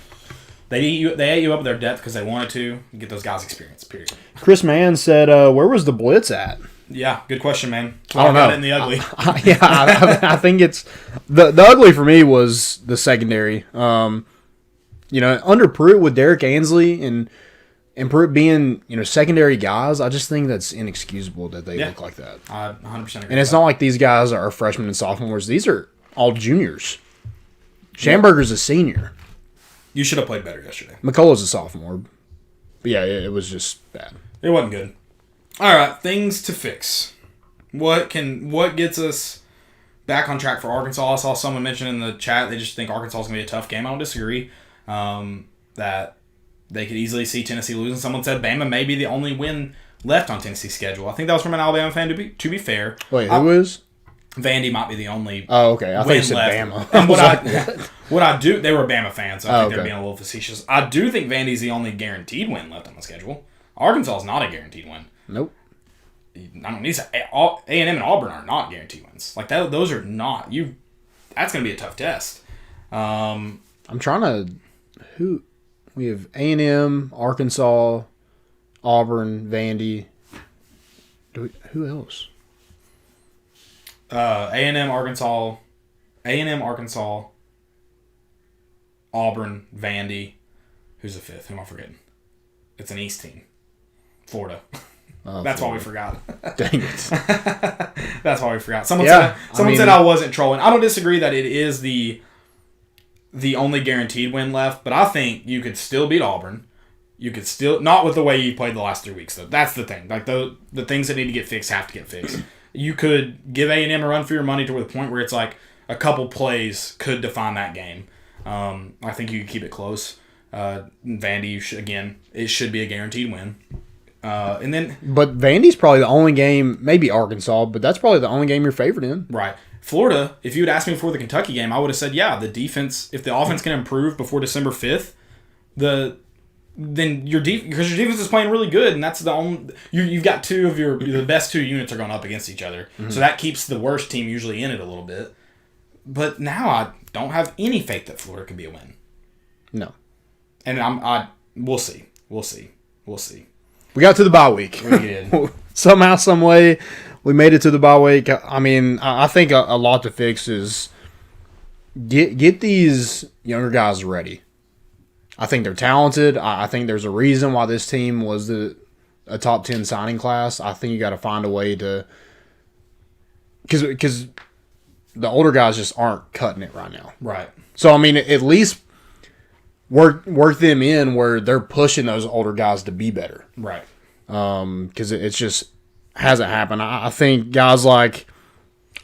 They ate you up with their depth because they wanted to get those guys experience, period. Chris Mann said, where was the blitz at? Yeah, good question, man. I don't know. It in the ugly. I think it's the ugly for me was the secondary. Under Pruitt with Derek Ansley and Pruitt being secondary guys, I just think that's inexcusable that they look like that. I 100% agree. And it's not like these guys are freshmen and sophomores; these are all juniors. Schamberger's a senior. You should have played better yesterday. McCullough's a sophomore. But yeah, it was just bad. It wasn't good. All right, things to fix. What gets us back on track for Arkansas? I saw someone mention in the chat they just think Arkansas is going to be a tough game. I don't disagree. That they could easily see Tennessee losing. Someone said Bama may be the only win left on Tennessee's schedule. I think that was from an Alabama fan. To be fair, wait, who is? Vandy might be the only. Oh, okay. I thought you said left. Bama. And what I do, they were Bama fans. So I think they're being a little facetious. I do think Vandy's the only guaranteed win left on the schedule. Arkansas is not a guaranteed win. Nope. I don't need to. A&M and Auburn are not guaranteed wins. Like that, those are not. That's going to be a tough test. I'm trying to. Who we have A&M, Arkansas, Auburn, Vandy. Who else? A&M, Arkansas, Auburn, Vandy. Who's the fifth? Who am I forgetting? It's an East team. Florida. That's why we forgot. Dang it. That's why we forgot. Someone said I wasn't trolling. I don't disagree that it is the only guaranteed win left, but I think you could still beat Auburn. You could still not with the way you played the last 3 weeks though. That's the thing. Like the things that need to get fixed have to get fixed. You could give A&M a run for your money to the point where it's like a couple plays could define that game. I think you could keep it close. Vandy it should be a guaranteed win. And then, but Vandy's probably the only game, maybe Arkansas, but that's probably the only game you're favored in. Right. Florida, if you had asked me before the Kentucky game, I would have said, yeah, the defense, if the offense can improve before December 5th, then your defense is playing really good, and that's the only, you've got the best two units are going up against each other. Mm-hmm. So that keeps the worst team usually in it a little bit. But now I don't have any faith that Florida could be a win. No. And we'll see. We got to the bye week. We did. Somehow, some way, we made it to the bye week. I mean, I think a lot to fix is get these younger guys ready. I think they're talented. I think there's a reason why this team was a top 10 signing class. I think you got to find a way to – because the older guys just aren't cutting it right now. Right. So, I mean, at least – work them in where they're pushing those older guys to be better. Right. Because it's just hasn't happened. I think guys like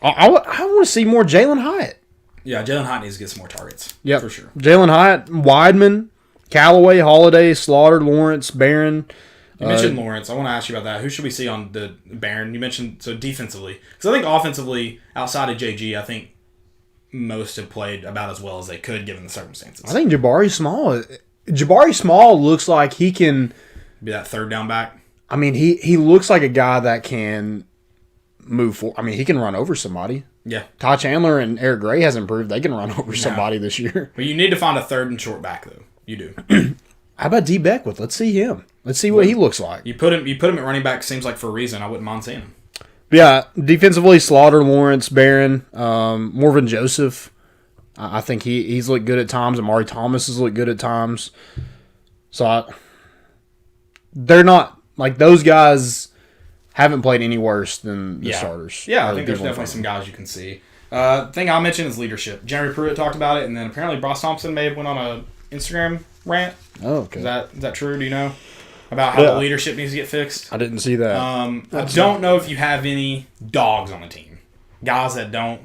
I want to see more Jalen Hyatt. Yeah, Jalen Hyatt needs to get some more targets. Yeah, for sure. Jalen Hyatt, Weidman, Callaway, Holiday, Slaughter, Lawrence, Barron. You mentioned Lawrence. I want to ask you about that. Who should we see on the Barron? You mentioned so defensively, because I think offensively, outside of JG, I think most have played about as well as they could given the circumstances. I think Jabari Small looks like he can be that third down back. I mean, he looks like a guy that can move forward. I mean, he can run over somebody. Yeah. Ty Chandler and Eric Gray hasn't proved they can run over somebody this year. But you need to find a third and short back, though. You do. How about D. Beckwith? Let's see him. Let's see what he looks like. You put him at running back, seems like for a reason. I wouldn't mind seeing him. Yeah, defensively, Slaughter, Lawrence, Barron, Morvan Joseph. I think he's looked good at times. Amari Thomas has looked good at times. So they're not like those guys haven't played any worse than the starters. Yeah, I think there's definitely some guys you can see. Thing I'll mention is leadership. Jeremy Pruitt talked about it, and then apparently Bryce Thompson may have went on a Instagram rant. Oh, okay. Is that true? Do you know about how the leadership needs to get fixed? I didn't see that. I don't know if you have any dogs on the team, guys that don't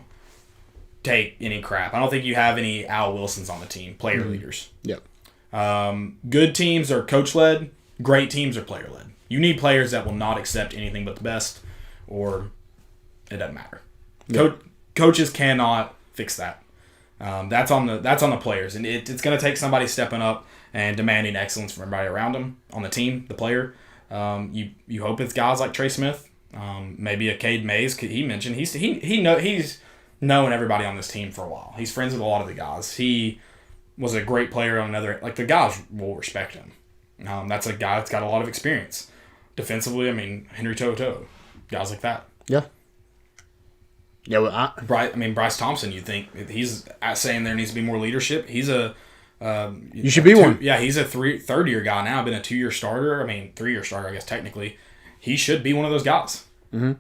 take any crap. I don't think you have any Al Wilsons on the team, player leaders. Yep. Good teams are coach-led. Great teams are player-led. You need players that will not accept anything but the best, or it doesn't matter. Yep. Coaches cannot fix that. That's on the players, and it's going to take somebody stepping up and demanding excellence from everybody around them on the team, the player. You hope it's guys like Trey Smith, maybe a Cade Mays. He mentioned he's known everybody on this team for a while. He's friends with a lot of the guys. He was a great player on another. Like the guys will respect him. That's a guy that's got a lot of experience defensively. I mean, Henry To'oTo'o, guys like that. Yeah. Yeah, well, Bryce Thompson. You think he's saying there needs to be more leadership? He's a you should be one. Yeah, he's a third year guy now. Been a 2-year starter. I mean, 3-year starter, I guess technically. He should be one of those guys. Mm-hmm.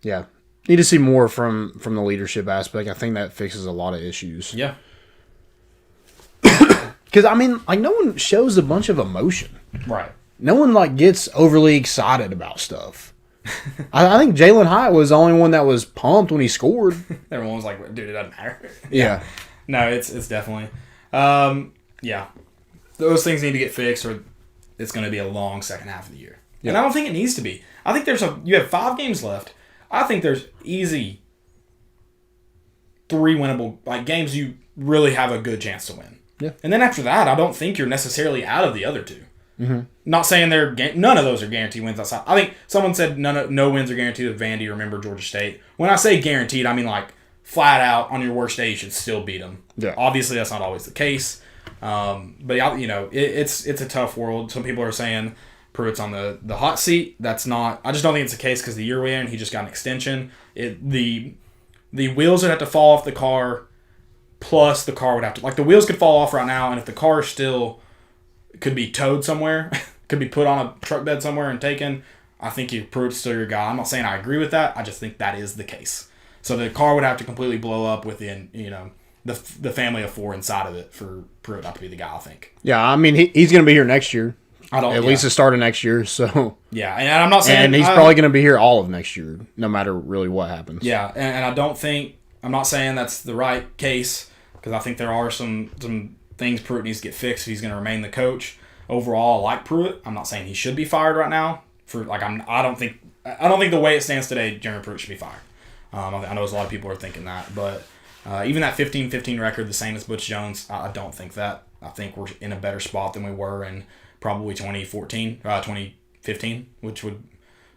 Yeah, need to see more from the leadership aspect. I think that fixes a lot of issues. Yeah. Because, I mean, like, no one shows a bunch of emotion. Right. No one, like, gets overly excited about stuff. I think Jalen Hyatt was the only one that was pumped when he scored. Everyone was like, dude, it doesn't matter. Yeah. No, it's definitely. Yeah. Those things need to get fixed, or it's going to be a long second half of the year. Yeah. And I don't think it needs to be. I think you have 5 games left. I think there's easy 3 winnable games you really have a good chance to win. Yeah. And then after that, I don't think you're necessarily out of the other 2. Mm-hmm. Not saying none of those are guaranteed wins outside. I think someone said no wins are guaranteed with Vandy. Remember Georgia State. When I say guaranteed, I mean like flat out on your worst day you should still beat them. Yeah. Obviously that's not always the case. But it's a tough world. Some people are saying Pruitt's on the hot seat. That's not. I just don't think it's the case because the year we're in, he just got an extension. The wheels would have to fall off the car, plus the car would have to the wheels could fall off right now, and if the car still could be towed somewhere, could be put on a truck bed somewhere and taken, I think Pruitt's still your guy. I'm not saying I agree with that. I just think that is the case. So the car would have to completely blow up within the family of four inside of it for Pruitt not to be the guy. I think. Yeah, I mean he's going to be here next year. At least the start of next year. So yeah, and I'm not saying, and he's probably going to be here all of next year, no matter really what happens. Yeah, and I don't think I'm not saying that's the right case because I think there are some things Pruitt needs to get fixed if he's going to remain the coach. Overall, I like Pruitt. I'm not saying he should be fired right now. I don't think the way it stands today, Jeremy Pruitt should be fired. I know a lot of people are thinking that, but even that 15-15 record, the same as Butch Jones, I don't think that. I think we're in a better spot than we were in probably 2015, which would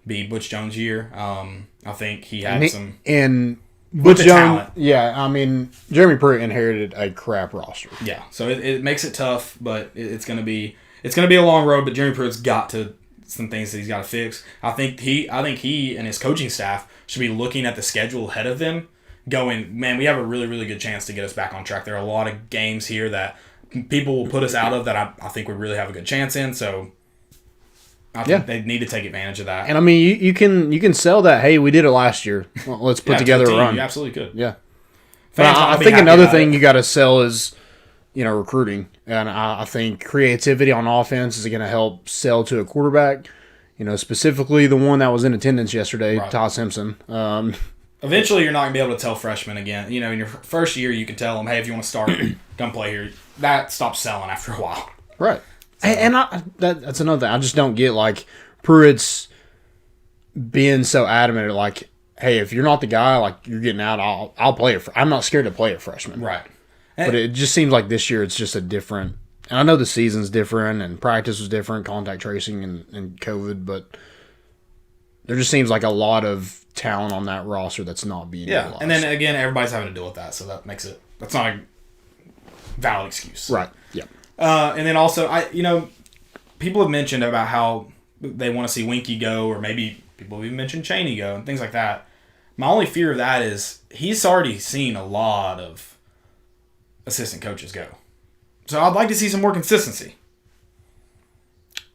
be Butch Jones' year. I think he had and Butch Jones, talent. Yeah, I mean Jeremy Pruitt inherited a crap roster. Yeah, so it makes it tough, but it's gonna be a long road. But Jeremy Pruitt's got some things that he's got to fix. I think he and his coaching staff should be looking at the schedule ahead of them, going, man, we have a really, really good chance to get us back on track. There are a lot of games here that people will put us out of that I think we really have a good chance in. So I think they need to take advantage of that. And I mean, you can sell that. Hey, we did it last year. Well, let's put together a run. You absolutely could. Yeah. I think another thing you got to sell is, recruiting, and I think creativity on offense is going to help sell to a quarterback. Specifically the one that was in attendance yesterday, right. Todd Simpson. Eventually, you're not going to be able to tell freshmen again. In your first year, you can tell them, hey, if you want to start, come play here. That stops selling after a while. Right. So. And that's another thing. I just don't get, Pruitt's being so adamant, hey, if you're not the guy, you're getting out, I'll play it. I'm not scared to play a freshman. Right. But it just seems like this year it's just a different – and I know the season's different and practice was different, contact tracing and COVID, but there just seems like a lot of talent on that roster that's not being utilized. And then, again, everybody's having to deal with that, so that makes it – that's not a valid excuse. Right, yeah. And then also, people have mentioned about how they want to see Winky go, or maybe people have even mentioned Chaney go and things like that. My only fear of that is he's already seen a lot of assistant coaches go. So I'd like to see some more consistency.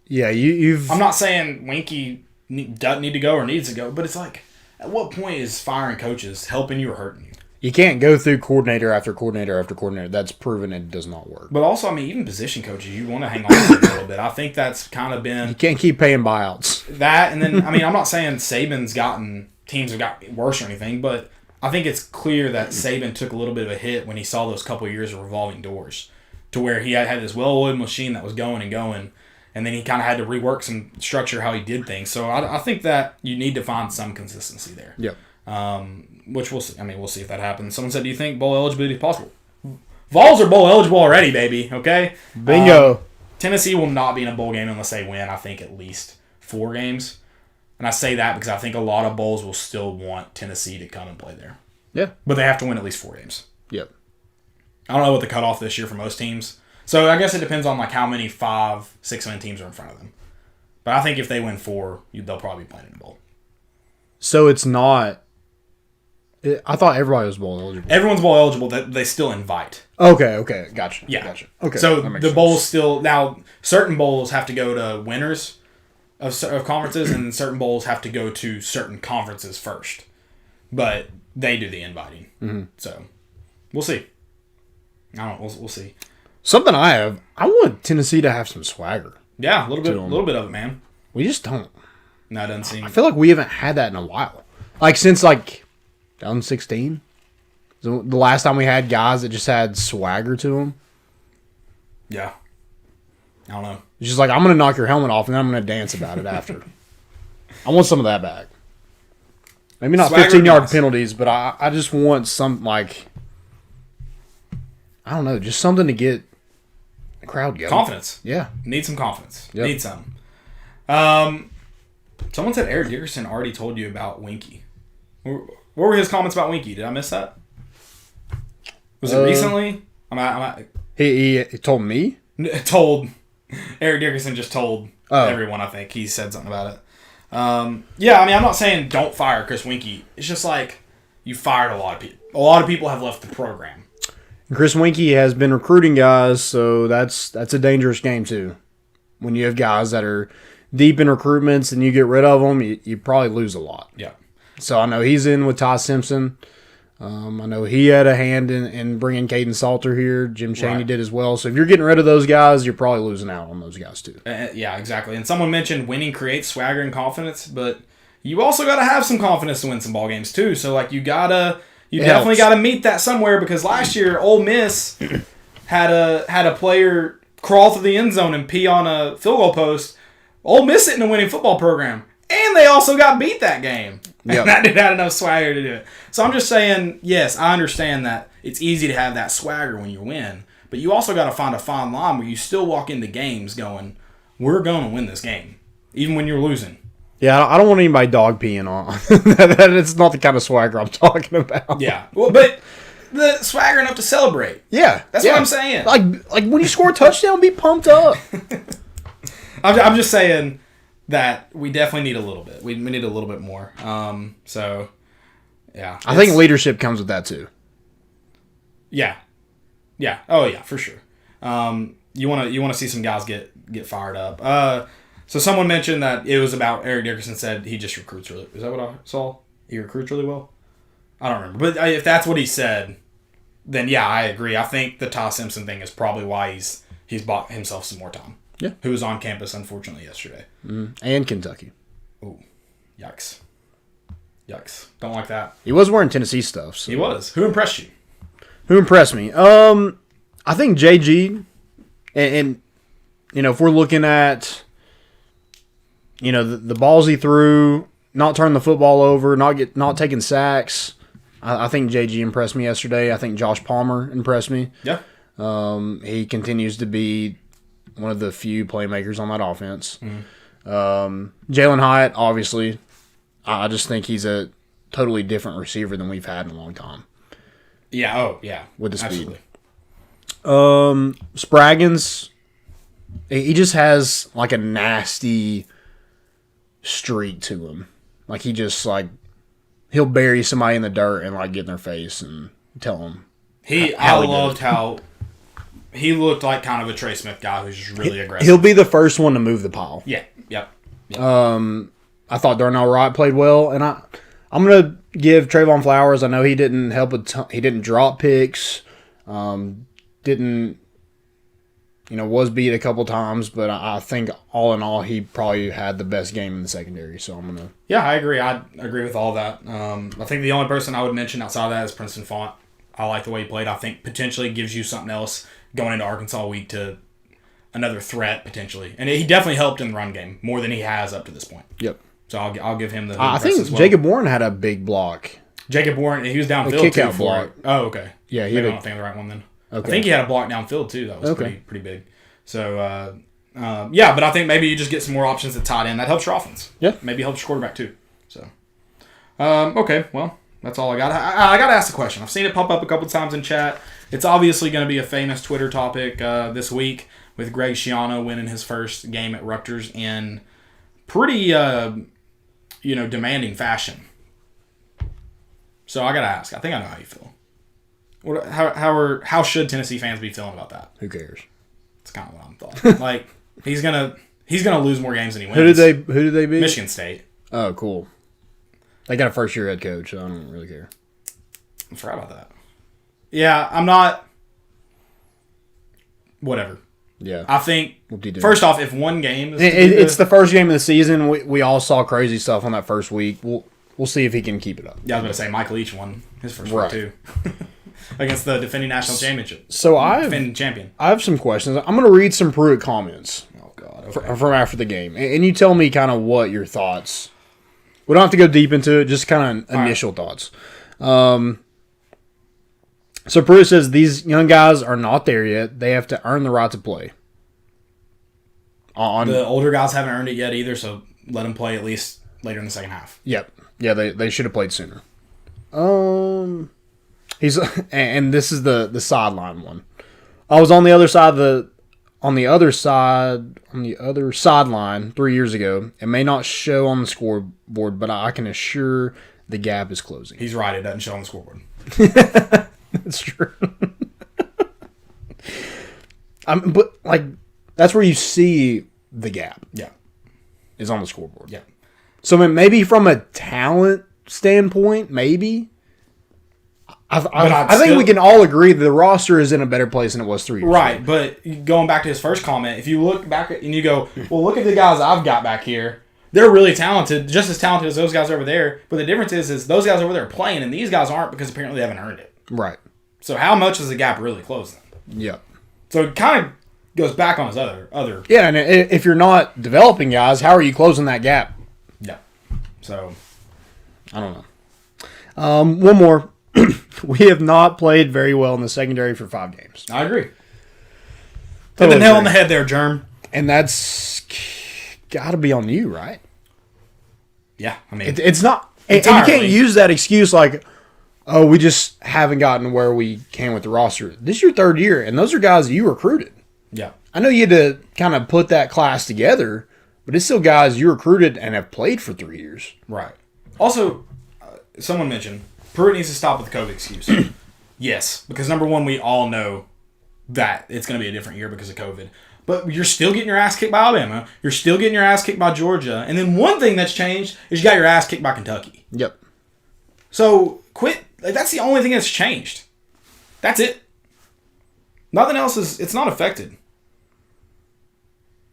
Yeah, you've... I'm not saying Winky doesn't need to go or needs to go, but it's at what point is firing coaches helping you or hurting you? You can't go through coordinator after coordinator after coordinator. That's proven it does not work. But also, even position coaches, you want to hang on to them a little bit. I think that's kind of been... You can't keep paying buyouts. That, and then, I'm not saying teams have gotten worse or anything, but I think it's clear that Saban took a little bit of a hit when he saw those couple of years of revolving doors, to where he had this well-oiled machine that was going, and then he kind of had to rework some structure how he did things. So I think that you need to find some consistency there. Yep. Which we'll see. We'll see if that happens. Someone said, do you think bowl eligibility is possible? Vols are bowl eligible already, baby. Okay? Bingo. Tennessee will not be in a bowl game unless they win, I think, at least 4 games. And I say that because I think a lot of bowls will still want Tennessee to come and play there. Yeah. But they have to win at least 4 games. Yep. I don't know what the cutoff this year for most teams. So I guess it depends on how many 5, 6-win teams are in front of them. But I think if they win 4, they'll probably be playing in a bowl. So it's not... I thought everybody was bowl eligible. Everyone's bowl eligible. They still invite. Okay. Gotcha. Yeah. Gotcha. Okay. So the bowls still... Now, certain bowls have to go to winners of conferences, and certain bowls have to go to certain conferences first. But they do the inviting. Mm-hmm. So we'll see. We'll see. Something I want Tennessee to have some swagger. Yeah, a little bit of it, man. We just don't. No, it doesn't seem... I feel like we haven't had that in a while. Since 2016. The last time we had guys that just had swagger to them. Yeah. I don't know. It's just I'm going to knock your helmet off and then I'm going to dance about it after. I want some of that back. Maybe not 15-yard penalties, but I just want some, I don't know, just something to get the crowd going. Confidence. Yeah. Need some confidence. Yep. Need some. Someone said Eric Dickerson already told you about Winky. What were his comments about Winky? Did I miss that? Was it recently? He told me? Eric Dickerson just told everyone, I think. He said something about it. I'm not saying don't fire Chris Winky. It's just you fired a lot of people. A lot of people have left the program. Chris Winky has been recruiting guys, so that's a dangerous game too. When you have guys that are deep in recruitments and you get rid of them, you probably lose a lot. Yeah. So I know he's in with Todd Simpson. I know he had a hand in bringing Caden Salter here. Jim Chaney Right. did as well. So if you're getting rid of those guys, you're probably losing out on those guys too. Yeah, exactly. And someone mentioned winning creates swagger and confidence, but you also got to have some confidence to win some ball games too. So like you definitely got to meet that somewhere, because last year Ole Miss had a player crawl through the end zone and pee on a field goal post. Ole Miss isn't a winning football program, and they also got beat that game. Yep. And that didn't have enough swagger to do it. So I'm just saying, yes, I understand that it's easy to have that swagger when you win, but you also got to find a fine line where you still walk into games going, we're going to win this game, even when you're losing. Yeah, I don't want anybody dog peeing on. It's not the kind of swagger I'm talking about. Yeah, well, but the swagger enough to celebrate. Yeah, That's what I'm saying. Like when you score a touchdown, be pumped up. I'm just saying that we definitely need a little bit. We need a little bit more. So, yeah. I think leadership comes with that too. Yeah. Yeah. Oh, yeah, for sure. You want to see some guys get fired up. So someone mentioned that it was about Eric Dickerson said he just recruits really. Is that what I saw? He recruits really well? I don't remember. But if that's what he said, then yeah, I agree. I think the Ty Simpson thing is probably why he's bought himself some more time. Yeah. Who was on campus, unfortunately, yesterday. And Kentucky. Oh, yikes. Yikes. Don't like that. He was wearing Tennessee stuff. So. He was. Who impressed you? Who impressed me? I think JG, and if we're looking at, the balls he threw, not turning the football over, not taking sacks. I think JG impressed me yesterday. I think Josh Palmer impressed me. Yeah. He continues to be one of the few playmakers on that offense. Jalen Hyatt, obviously, I just think he's a totally different receiver than we've had in a long time. Yeah. Oh, yeah. With the speed. Absolutely. Spraggins, he just has like a nasty streak to him. Like he just he'll bury somebody in the dirt and get in their face and tell them. I loved how he looked like kind of a Trey Smith guy who's just really aggressive. He'll be the first one to move the pile. Yeah. Yep. I thought Darnell Wright played well, and I'm gonna give Trayvon Flowers. I know he didn't help he didn't drop picks, was beat a couple times, but I think all in all he probably had the best game in the secondary. So I'm gonna. Yeah, I agree. I agree with all that. I think the only person I would mention outside of that is Princeton Font. I like the way he played. I think potentially gives you something else going into Arkansas week to another threat potentially, and he definitely helped in the run game more than he has up to this point. Yep. So I'll give him the. I think as well. Jacob Warren had a big block. Jacob Warren, he was downfield kick too. out block. Oh, okay. Yeah, Maybe I don't think of the right one then. Okay. I think he had a block downfield too. That was Okay. pretty big. So yeah, but I think maybe you just get some more options at tight end. That helps your offense. Yeah. Maybe helps your quarterback too. So okay, well that's all I got. I got to ask the question. I've seen it pop up a couple times in chat. It's obviously going to be a famous Twitter topic this week with Greg Schiano winning his first game at Rutgers in pretty demanding fashion. So I got to ask. I think I know how you feel. How should Tennessee fans be feeling about that? Who cares? It's kind of what I'm thought. Like he's gonna lose more games than he wins. Who did they beat? Michigan State. Oh, cool. They got a first year head coach, so I don't really care. I forgot about that. Yeah, I'm not. Whatever. Yeah. I think Whoop-de-doo. first off, if one game is it's the first game of the season. We all saw crazy stuff on that first week. We'll see if he can keep it up. Yeah, I was gonna say Mike Leach won his first Right. one too. Against the defending national championship. So Defending champion. I have some questions. I'm going to read some Pruitt comments Oh God. Okay. from after the game, and you tell me kind of what your thoughts. We don't have to go deep into it. Just kind of initial thoughts. So Pruitt says these young guys are not there yet. They have to earn the right to play. The older guys haven't earned it yet either, so let them play at least later in the second half. Yep. Yeah, they should have played sooner. And this is the sideline one. I was on the other sideline 3 years ago. It may not show on the scoreboard, but I can assure the gap is closing. He's right; it doesn't show on the scoreboard. That's true. But that's where you see the gap Yeah. is on the scoreboard. Yeah. So maybe from a talent standpoint, maybe I think we can all agree that the roster is in a better place than it was 3 years ago. Right, but going back to his first comment, if you look back and you go, well, look at the guys I've got back here. They're really talented, just as talented as those guys over there. But the difference is those guys over there are playing, and these guys aren't because apparently they haven't earned it. Right. So how much is the gap really closing? Yeah. So it kind of goes back on his other. Yeah, and if you're not developing guys, how are you closing that gap? Yeah. So I don't know. One more. We have not played very well in the secondary for 5 games. I agree. Hit Totally the nail agree. on the head there, Germ. And that's got to be on you, right? Yeah, I mean, It's not. And you entirely. can't use that excuse like, oh, we just haven't gotten where we can with the roster. This is your 3rd year, and those are guys that you recruited. Yeah. I know you had to kind of put that class together, but it's still guys you recruited and have played for 3 years. Right. Also, someone mentioned Pruitt needs to stop with the COVID excuse. Yes, because number one, we all know that it's going to be a different year because of COVID. But you're still getting your ass kicked by Alabama. You're still getting your ass kicked by Georgia. And then one thing that's changed is you got your ass kicked by Kentucky. Yep. So quit. Like, that's the only thing that's changed. That's it. Nothing else is. It's not affected.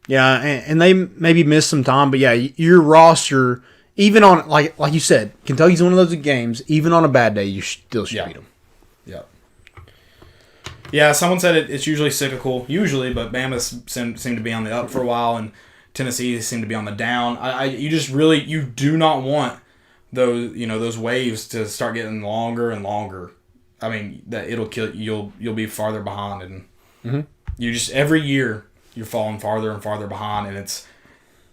Yeah, and they maybe missed some time, but yeah, your roster, even on like you said, Kentucky's one of those games. Even on a bad day, you still should beat them. Yeah. Yeah, someone said it's usually cyclical, but Bama seemed to be on the up for a while, and Tennessee seemed to be on the down. You do not want those waves to start getting longer and longer. I mean, that it'll kill you. You'll be farther behind, and you just every year you're falling farther and farther behind, and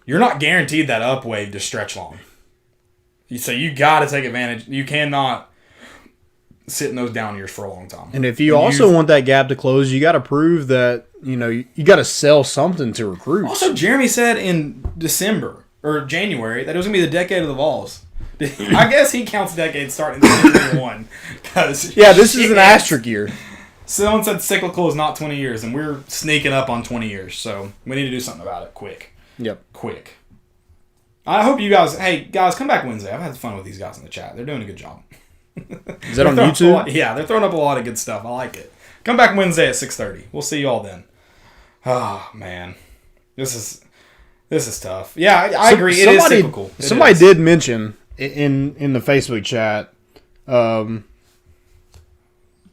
you're not guaranteed that up wave to stretch long. So you got to take advantage. You cannot sit in those down years for a long time. And if you also want that gap to close, you got to prove that you got to sell something to recruit. Also, Jeremy said in December or January that it was gonna be the decade of the Vols. I guess he counts decades starting in 2021. This is an asterisk year. Someone said cyclical is not 20 years, and we're sneaking up on 20 years. So we need to do something about it quick. Yep. Quick. I hope you guys. Hey guys, come back Wednesday. I've had fun with these guys in the chat. They're doing a good job. Is that on YouTube? Yeah, they're throwing up a lot of good stuff. I like it. Come back Wednesday at 6:30. We'll see you all then. Oh man, this is tough. Yeah, I agree. It is cyclical. Somebody did mention in the Facebook chat.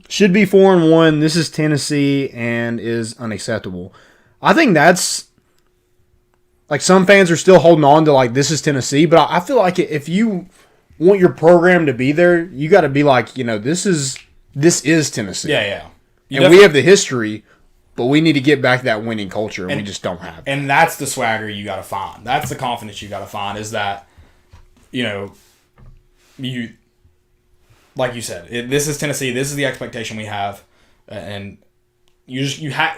Should be 4-1. This is Tennessee and is unacceptable. I think that's like some fans are still holding on to like this is Tennessee, but I feel like if you want your program to be there, you got to be like, this is Tennessee. Yeah. And we have the history, but we need to get back to that winning culture, and we just don't have it. And that's the swagger you got to find. That's the confidence you got to find is that, you like you said, this is Tennessee. This is the expectation we have, and you have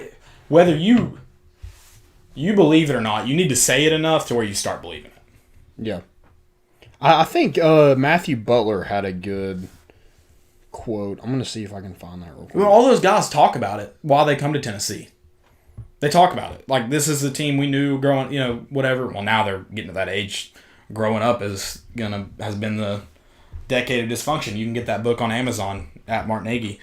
whether you believe it or not, you need to say it enough to where you start believing it. Yeah. I think Matthew Butler had a good quote. I'm going to see if I can find that real quick. Well, all those guys talk about it while they come to Tennessee. They talk about it. Like, this is the team we knew growing, whatever. Well, now they're getting to that age. Growing up has been the decade of dysfunction. You can get that book on Amazon at Martin Nagy.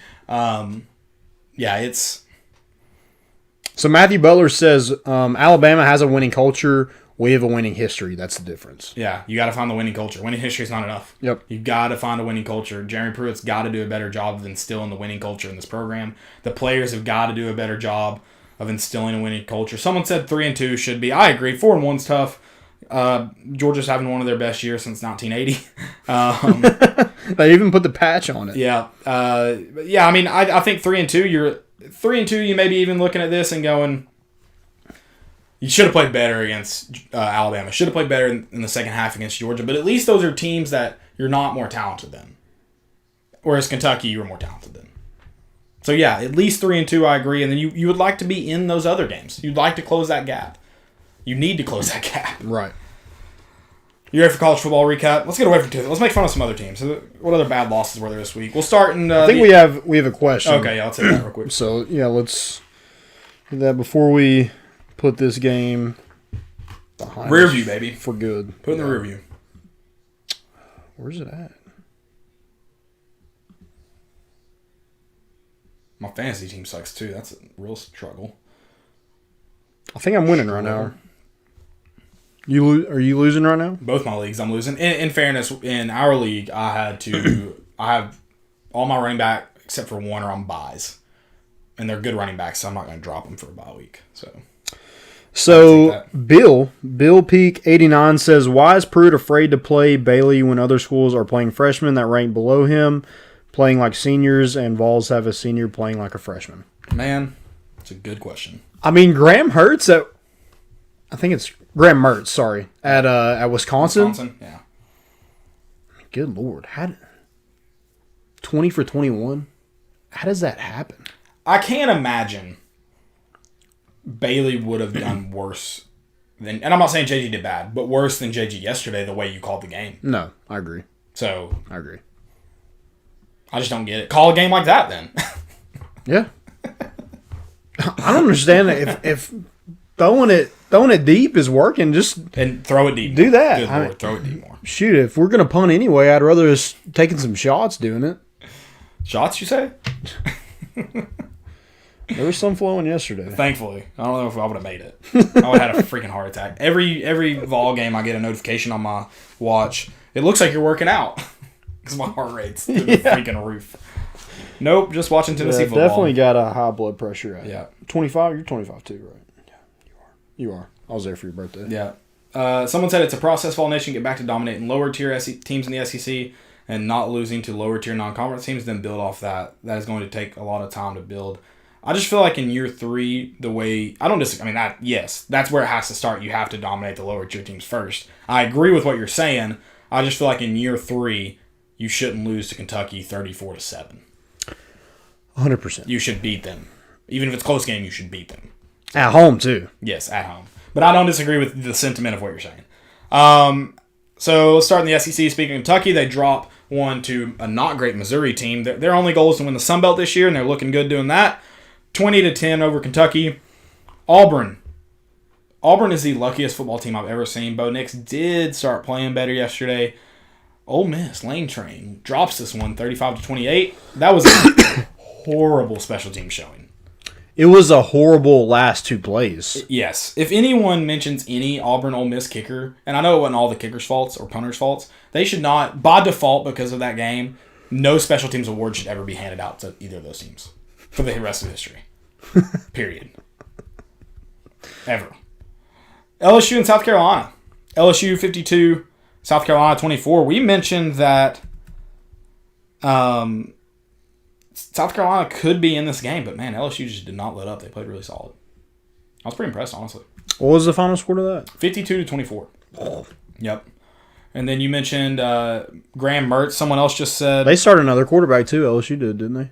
So Matthew Butler says, Alabama has a winning culture. We have a winning history. That's the difference. Yeah, you got to find the winning culture. Winning history is not enough. Yep. You got to find a winning culture. Jeremy Pruitt's got to do a better job of instilling the winning culture in this program. The players have got to do a better job of instilling a winning culture. Someone said 3-2 should be. I agree. 4-1's tough. Georgia's having one of their best years since 1980. They even put the patch on it. Yeah. I mean, I think 3-2. You're 3-2. You may be even looking at this and going, you should have played better against Alabama. Should have played better in the second half against Georgia. But at least those are teams that you're not more talented than. Whereas Kentucky, you were more talented than. So, yeah, at least 3-2, I agree. And then you would like to be in those other games. You'd like to close that gap. You need to close that gap. Right. You ready for college football recap? Let's get away from two. Let's make fun of some other teams. What other bad losses were there this week? We'll start in... I think we have a question. Okay, yeah, let's hit that real quick. So, yeah, let's do that before we put this game behind Rear us view, baby. for good. Put in the rear view. Where's it at? My fantasy team sucks too. That's a real struggle. I think I'm winning right now. Are you losing right now? Both my leagues, I'm losing. In fairness, in our league, I have all my running back except for one are on buys, and they're good running backs, so I'm not going to drop them for a bye week. So Bill Peak 89 says, why is Pruitt afraid to play Bailey when other schools are playing freshmen that rank below him, playing like seniors, and Vols have a senior playing like a freshman? Man, it's a good question. I mean, Graham Mertz at Wisconsin. Yeah. Good Lord, 20 for 21. How does that happen? I can't imagine Bailey would have done worse than, and I'm not saying JG did bad, but worse than JG yesterday, the way you called the game. No, I agree. So I agree. I just don't get it. Call a game like that then. Yeah. I don't understand if throwing it deep is working, just and throw it deep. Do that. Good Lord, throw it deep more. Shoot, if we're gonna punt anyway, I'd rather us taking some shots doing it. Shots, you say? There was some flowing yesterday. Thankfully. I don't know if I would have made it. I would have had a freaking heart attack. Every Vol game, I get a notification on my watch. It looks like you're working out. Because my heart rate's through the freaking roof. Nope, just watching Tennessee football. Definitely got a high blood pressure. Yeah. 25? You're 25 too, right? Yeah, you are. I was there for your birthday. Yeah. Someone said it's a process Vol Nation get back to dominating lower tier teams in the SEC and not losing to lower tier non-conference teams, then build off that. That is going to take a lot of time to build. I just feel like in year 3, the way I don't disagree. I mean, yes, that's where it has to start. You have to dominate the lower tier teams first. I agree with what you're saying. I just feel like in year 3, you shouldn't lose to Kentucky 34-7. 100%. You should beat them, even if it's a close game. You should beat them at home too. Yes, at home. But I don't disagree with the sentiment of what you're saying. So let's start in the SEC. Speaking of Kentucky, they drop one to a not great Missouri team. Their only goal is to win the Sun Belt this year, and they're looking good doing that. 20-10 over Kentucky. Auburn. Auburn is the luckiest football team I've ever seen. Bo Nix did start playing better yesterday. Ole Miss, Lane Train, drops this one 35-28. That was a horrible special team showing. It was a horrible last 2 plays. Yes. If anyone mentions any Auburn Ole Miss kicker, and I know it wasn't all the kickers' faults or punters' faults, they should not, by default because of that game, no special teams award should ever be handed out to either of those teams for the rest of history. Period. Ever. LSU and South Carolina. LSU 52, South Carolina 24. We mentioned that South Carolina could be in this game, but man, LSU just did not let up. They played really solid. I was pretty impressed, honestly. What was the final score to that? 52-24. Oh. Yep. And then you mentioned Graham Mertz. Someone else just said they started another quarterback too. LSU did, didn't they?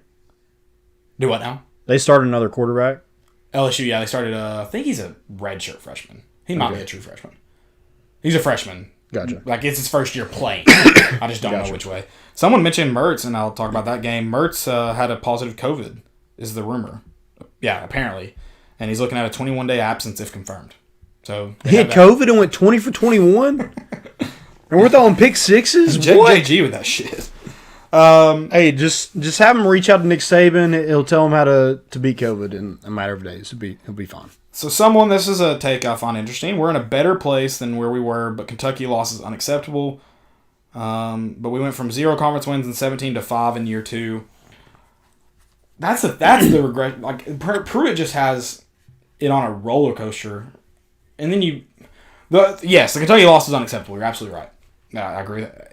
Do what now? They started another quarterback. LSU, yeah, they started. I think he's a redshirt freshman. He might be a true freshman. He's a freshman. Gotcha. Like it's his first year playing. I just don't know which way. Someone mentioned Mertz, and I'll talk about that game. Mertz had a positive COVID, is the rumor. Yeah, apparently, and he's looking at a 21-day absence if confirmed. So he had COVID and went 20 for 21, and we're throwing pick sixes. JG with that shit. Hey, just have him reach out to Nick Saban. He'll tell him how to beat COVID in a matter of days. He'll be fine. So this is a take I find interesting. We're in a better place than where we were, but Kentucky loss is unacceptable. But we went from 0 conference wins in 17 to 5 in year 2. That's the regret. Like Pruitt just has it on a roller coaster, and then the Kentucky loss is unacceptable. You're absolutely right. I agree with that.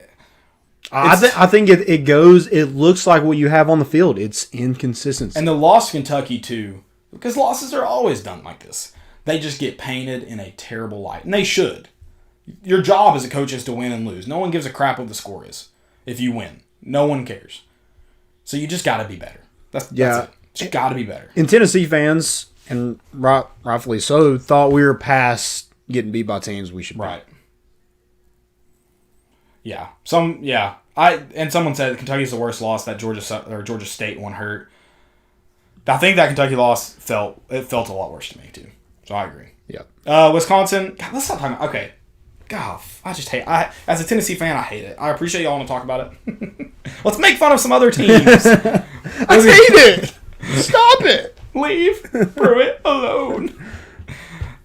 I think it goes. It looks like what you have on the field. It's inconsistency. And the loss to Kentucky too, because losses are always done like this. They just get painted in a terrible light, and they should. Your job as a coach is to win and lose. No one gives a crap what the score is. If you win, no one cares. So you just got to be better. That's it. Just got to be better. And Tennessee fans, and rightfully so, thought we were past getting beat by teams we should beat. Right. Yeah. Someone said Kentucky's the worst loss. That Georgia State one hurt. I think that Kentucky loss felt a lot worse to me too. So I agree. Yeah. Wisconsin. God, let's stop talking. Okay. God, I just hate. As a Tennessee fan, I hate it. I appreciate y'all want to talk about it. Let's make fun of some other teams. I hate it. Stop it. Leave Pruitt alone.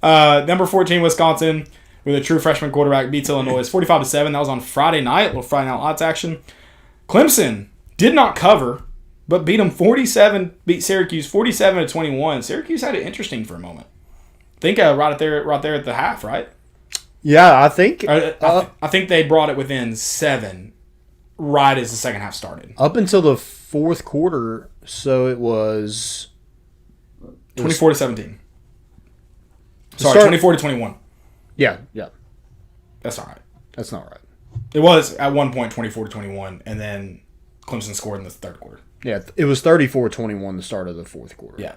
Number 14, Wisconsin, with a true freshman quarterback, beats Illinois 45-7. That was on Friday night. Little Friday night lights action. Clemson did not cover, but beat Syracuse 47-21. Syracuse had it interesting for a moment. I think right there at the half, right? Yeah, I think I think they brought it within 7 right as the second half started. up until the fourth quarter, so it was 24-17. Sorry, 24-21. Yeah. That's all right. That's not right. It was at one point 24-21, and then Clemson scored in the third quarter. Yeah, it was 34-21 the start of the fourth quarter. Yeah.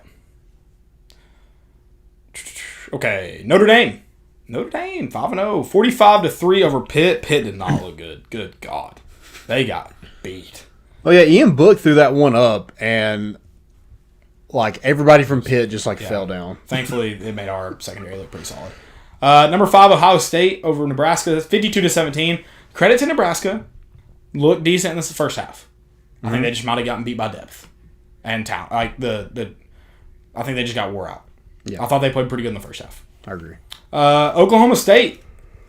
Okay, Notre Dame 5-0, 45-3 over Pitt. Pitt did not look good. Good God, they got beat. Oh yeah, Ian Book threw that one up, and like everybody from Pitt just fell down. Thankfully, it made our secondary look pretty solid. Number 5, Ohio State over Nebraska, 52-17. Credit to Nebraska, looked decent in this first half. I think they just might have gotten beat by depth and talent. Like I think they just got wore out. Yeah. I thought they played pretty good in the first half. I agree. Oklahoma State,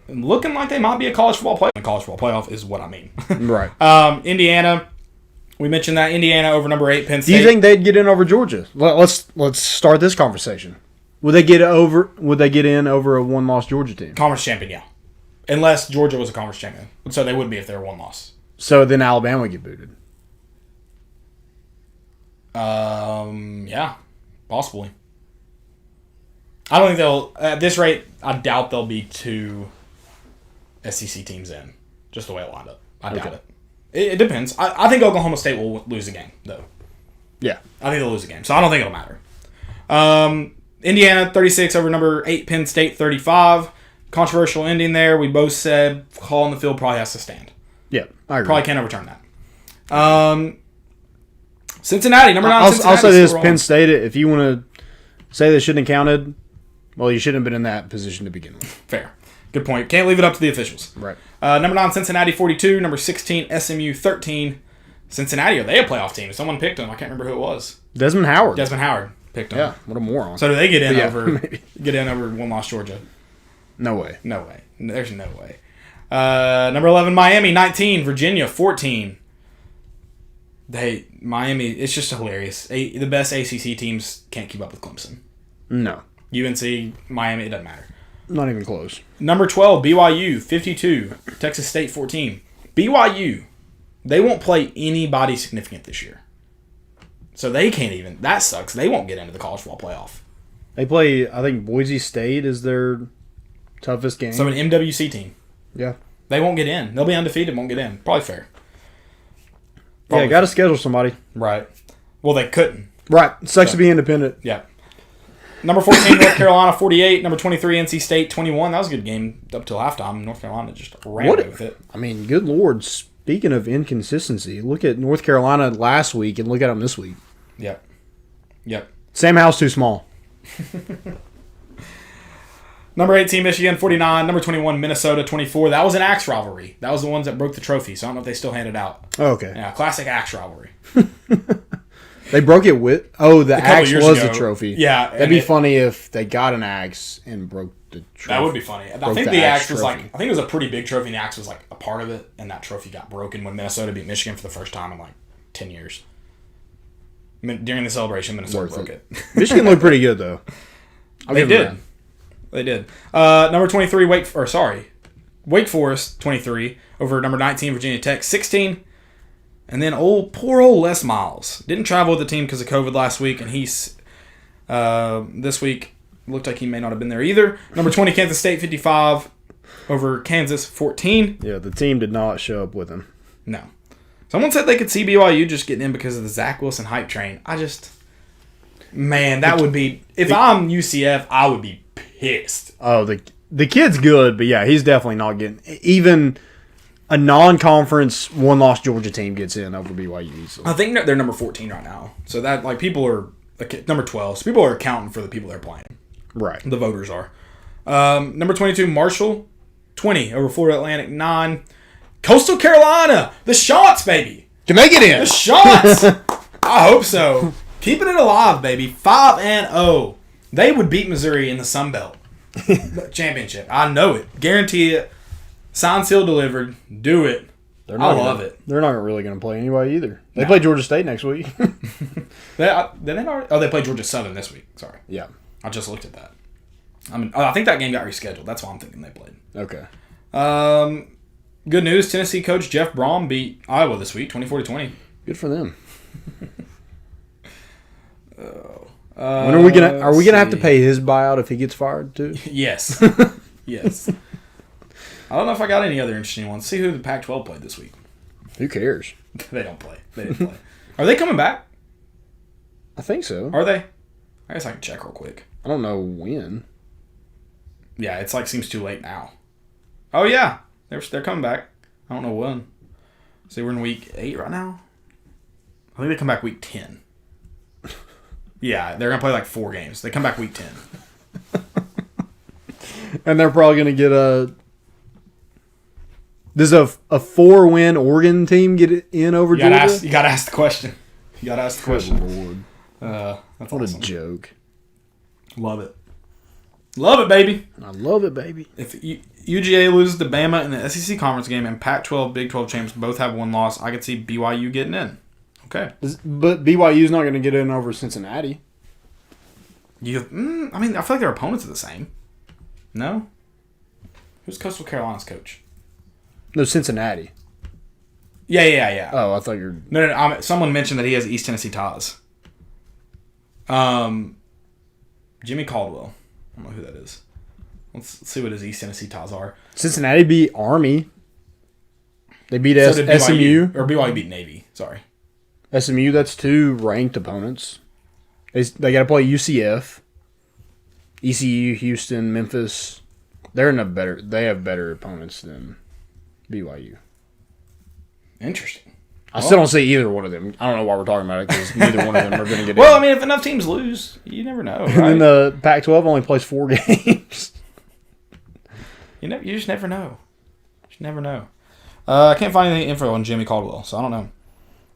looking like they might be a college football playoff. A college football playoff is what I mean. Right. Indiana, we mentioned that. Indiana over number 8, Penn State. Do you think they'd get in over Georgia? Let's start this conversation. Would they get in over a one-loss Georgia team? Conference champion, yeah. Unless Georgia was a conference champion. So they would be if they were one loss. So then Alabama would get booted. Yeah, possibly. I don't think they'll, at this rate, I doubt there'll be 2 SEC teams in, just the way it lined up. I doubt it. It depends. I think Oklahoma State will lose a game, though. Yeah. I think they'll lose a game, so I don't think it'll matter. Indiana, 36 over number 8, Penn State, 35. Controversial ending there. We both said call on the field probably has to stand. Yeah, I agree. Probably can't overturn that. Cincinnati, number 9, Cincinnati. I'll say this, Penn State, if you want to say they shouldn't have counted, well, you shouldn't have been in that position to begin with. Fair. Good point. Can't leave it up to the officials. Right. Number 9, Cincinnati, 42. Number 16, SMU, 13. Cincinnati, are they a playoff team? Someone picked them. I can't remember who it was. Desmond Howard picked them. Yeah, what a moron. So do they get in Yeah, over one-loss Georgia? No way. No way. There's no way. Number 11, Miami, 19. Virginia, 14. Miami, it's just hilarious. The best ACC teams can't keep up with Clemson. No. UNC, Miami, it doesn't matter. Not even close. Number 12, BYU, 52. Texas State, 14. BYU, they won't play anybody significant this year. So they can't even. That sucks. They won't get into the college football playoff. They play, I think Boise State is their toughest game. So an MWC team. Yeah. They won't get in. They'll be undefeated, won't get in. Probably fair. Yeah, got to schedule somebody. Right. Well, they couldn't. Right. Sucks to be independent. Yeah. Number 14, North Carolina, 48. Number 23, NC State, 21. That was a good game up till halftime. North Carolina just ran away with it. I mean, good Lord. Speaking of inconsistency, look at North Carolina last week and look at them this week. Yep. Sam Howell's too small. Number 18, Michigan, 49. Number 21, Minnesota, 24. That was an axe rivalry. That was the ones that broke the trophy, so I don't know if they still hand it out. Oh, okay. Yeah, classic axe rivalry. They broke it with... Oh, the axe was ago. the trophy. Yeah. That'd be funny if they got an axe and broke the trophy. That would be funny. I think the axe was like... I think it was a pretty big trophy, and the axe was like a part of it, and that trophy got broken when Minnesota beat Michigan for the first time in like 10 years. During the celebration, Minnesota broke it. Michigan looked pretty good, though. They did. Number 23, Wake Forest, 23, over number 19, Virginia Tech, 16. And then poor old Les Miles. Didn't travel with the team because of COVID last week, and he's this week looked like he may not have been there either. Number 20, Kansas State, 55, over Kansas, 14. Yeah, the team did not show up with him. No. Someone said they could see BYU just getting in because of the Zach Wilson hype train. Man, that would be... If I'm UCF, I would be pissed. Oh, the kid's good, but yeah, he's definitely not getting... Even a non-conference one-loss Georgia team gets in over BYU. So. I think they're number 14 right now. So that, like, people are... number 12. So people are accounting for the people they're playing. Right. The voters are. Number 22, Marshall, 20, over Florida Atlantic, 9. Coastal Carolina, the Shots, baby. Can they get in? The Shots. I hope so. Keeping it alive, baby. 5-0. They would beat Missouri in the Sun Belt championship. I know it. Guarantee it. Signed, sealed, delivered. Do it. I love it. They're not really going to play anybody either. They play Georgia State next week. They played Georgia Southern this week. Sorry. Yeah. I just looked at that. I think that game got rescheduled. That's why I'm thinking they played. Okay. Good news. Tennessee coach Jeff Brom beat Iowa this week, 24-20. Good for them. When are we gonna have to pay his buyout if he gets fired too? Yes. Yes. I don't know if I got any other interesting ones. See who the Pac-12 played this week. Who cares? They don't play. They didn't play. Are they coming back? I think so. Are they? I guess I can check real quick. I don't know when. Yeah, it's like seems too late now. Oh yeah, they're coming back. I don't know when. See, we're in week 8 right now. I think they come back week 10. Yeah, they're gonna play like 4 games. They come back week 10. And they're probably gonna get a. Does a 4-win Oregon team get it in over Georgia? You gotta ask the question. Good Lord. That's What awesome. a joke. Love it. Love it, baby. I love it, baby. If UGA loses to Bama in the SEC conference game and Pac-12, Big 12 champs both have 1 loss, I could see BYU getting in. Okay. But BYU's not going to get in over Cincinnati. I mean, I feel like their opponents are the same. No? Who's Coastal Carolina's coach? No, Cincinnati. Yeah. Oh, I thought you were... No. Someone mentioned that he has East Tennessee ties. Jimmy Caldwell. I don't know who that is. Let's see what his East Tennessee ties are. Cincinnati beat Army. They beat So did SMU. BYU, or BYU beat Navy. Sorry. SMU, that's 2 ranked opponents. They got to play UCF, ECU, Houston, Memphis. They have better opponents than BYU. Interesting. I still don't see either one of them. I don't know why we're talking about it because neither one of them are going to get Well, in. I mean, if enough teams lose, you never know, right? And then the Pac-12 only plays 4 games. You just never know. I can't find any info on Jimmy Caldwell, so I don't know.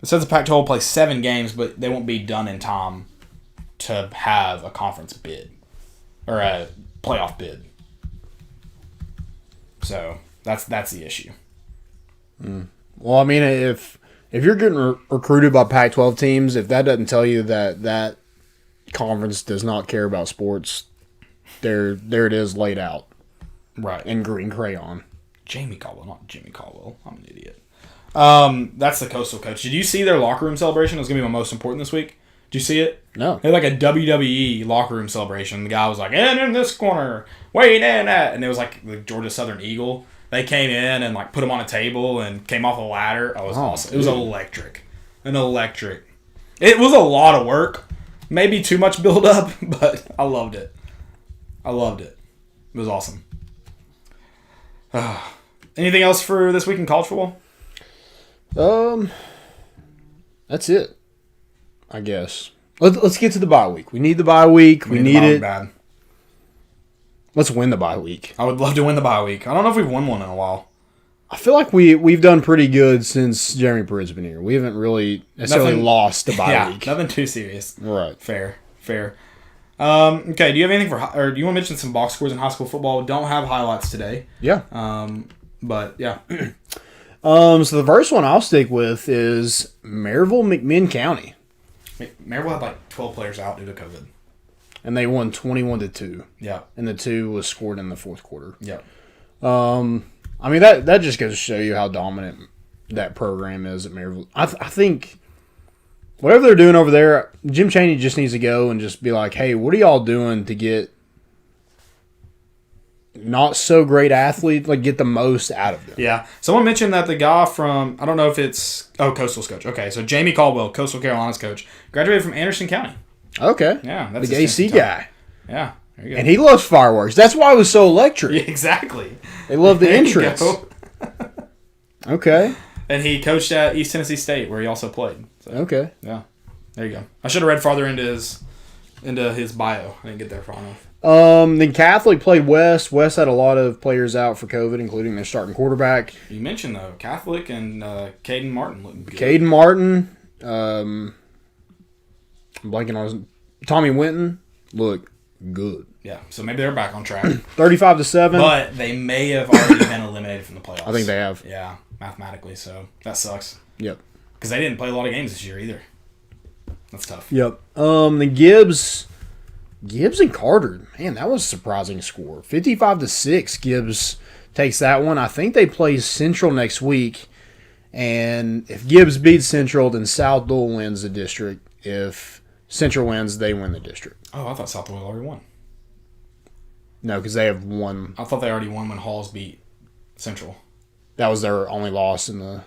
It says the Pac-12 will play 7 games, but they won't be done in time to have a conference bid or a playoff bid. So that's the issue. Well, I mean, if you're getting recruited by Pac-12 teams, if that doesn't tell you that conference does not care about sports, there it is laid out. Right. In green crayon. Jamie Caldwell, not Jimmy Caldwell. I'm an idiot. That's the Coastal coach. Did you see their locker room celebration? It was going to be my most important this week. Did you see it? No. They had like a WWE locker room celebration. The guy was like, and in this corner, wait in that. And it was like the Georgia Southern Eagle. They came in and like put him on a table and came off a ladder. Oh, it was awesome. It was electric. It was a lot of work. Maybe too much build up, but I loved it. It was awesome. Anything else for this week in college football? That's it. I guess. Let's get to the bye week. We need the bye week. We need it. Bad. Let's win the bye week. I would love to win the bye week. I don't know if we've won one in a while. I feel like we've done pretty good since Jeremy Pruitt's been here. We haven't really necessarily lost the bye week. Nothing too serious. Right. Fair. Okay, do you have anything or do you want to mention some box scores in high school football? We don't have highlights today. Yeah. But yeah. So the first one I'll stick with is Maryville McMinn County. Maryville had like 12 players out due to COVID. And they won 21-2. Yeah. And the 2 was scored in the fourth quarter. Yeah. I mean, that just goes to show you how dominant that program is at Maryville. I think whatever they're doing over there, Jim Chaney just needs to go and just be like, hey, what are y'all doing to get not so great athletes, like get the most out of them? Yeah. Someone mentioned that the guy from, I don't know if it's, Coastal's coach. Okay, so Jamie Caldwell, Coastal Carolina's coach, graduated from Anderson County. Okay. Yeah. That's the AC guy. Yeah. There you go. And he loves fireworks. That's why it was so electric. Yeah, exactly. They love the There you entrance. go. Okay. And he coached at East Tennessee State, where he also played. So, Okay. yeah. There you go. I should have read farther into his bio. I didn't get there far enough. Then Catholic played West. West had a lot of players out for COVID, including their starting quarterback. You mentioned, though, Catholic and Caden Martin looking good. Caden Martin. I'm blanking on his Tommy Winton. Look good. Yeah, so maybe they're back on track. 35-7. But they may have already been eliminated from the playoffs. I think they have. Yeah, mathematically, so that sucks. Yep. Because they didn't play a lot of games this year either. That's tough. Yep. The Gibbs and Carter. Man, that was a surprising score. 55-6. Gibbs takes that one. I think they play Central next week. And if Gibbs beats Central, then South Dole wins the district. If Central wins, they win the district. Oh, I thought South Doyle already won. No, because they have won. I thought they already won when Halls beat Central. That was their only loss in the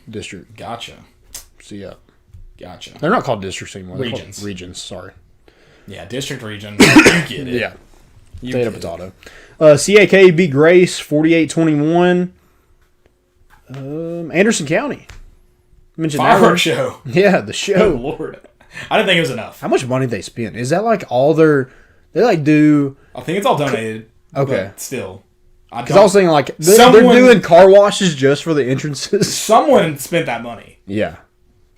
district. Gotcha. So, yeah. Gotcha. They're not called districts anymore. They're Regions. called regions, sorry. Yeah, district region. You get it. Yeah. You Potato, get it. potato. CAK beat Grace 48-21. Anderson County. Mentioned that one. Fireworks show. Yeah, the Good show. Lord. I didn't think it was enough. How much money did they spend? Is that like all their... They like do... I think it's all donated. Okay. But still. Because I was thinking like... They're Someone- doing car washes just for the entrances. Someone spent that money. Yeah.